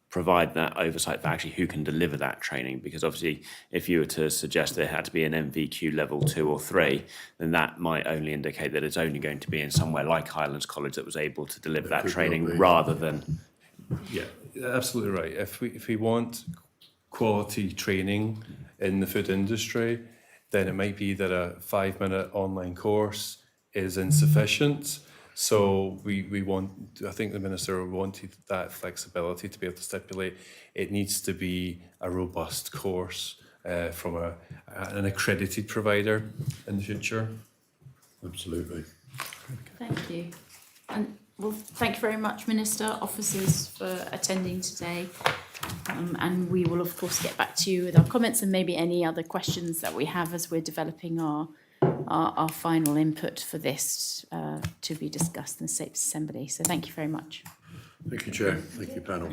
provide that oversight for actually who can deliver that training? Because obviously, if you were to suggest there had to be an MVQ level 2 or 3, then that might only indicate that it's only going to be in somewhere like Highlands College that was able to deliver that could training well be. rather than. Yeah, absolutely right. If we want quality training in the food industry, then it might be that a 5-minute online course is insufficient. So we want, I think the Minister wanted that flexibility to be able to stipulate it needs to be a robust course from an accredited provider in the future. Absolutely. Thank you. And well, thank you very much, Minister, officers, for attending today. And we will, of course, get back to you with our comments and maybe any other questions that we have as we're developing our final input for this to be discussed in the States Assembly. So thank you very much. Thank you, Chair. Thank you, panel.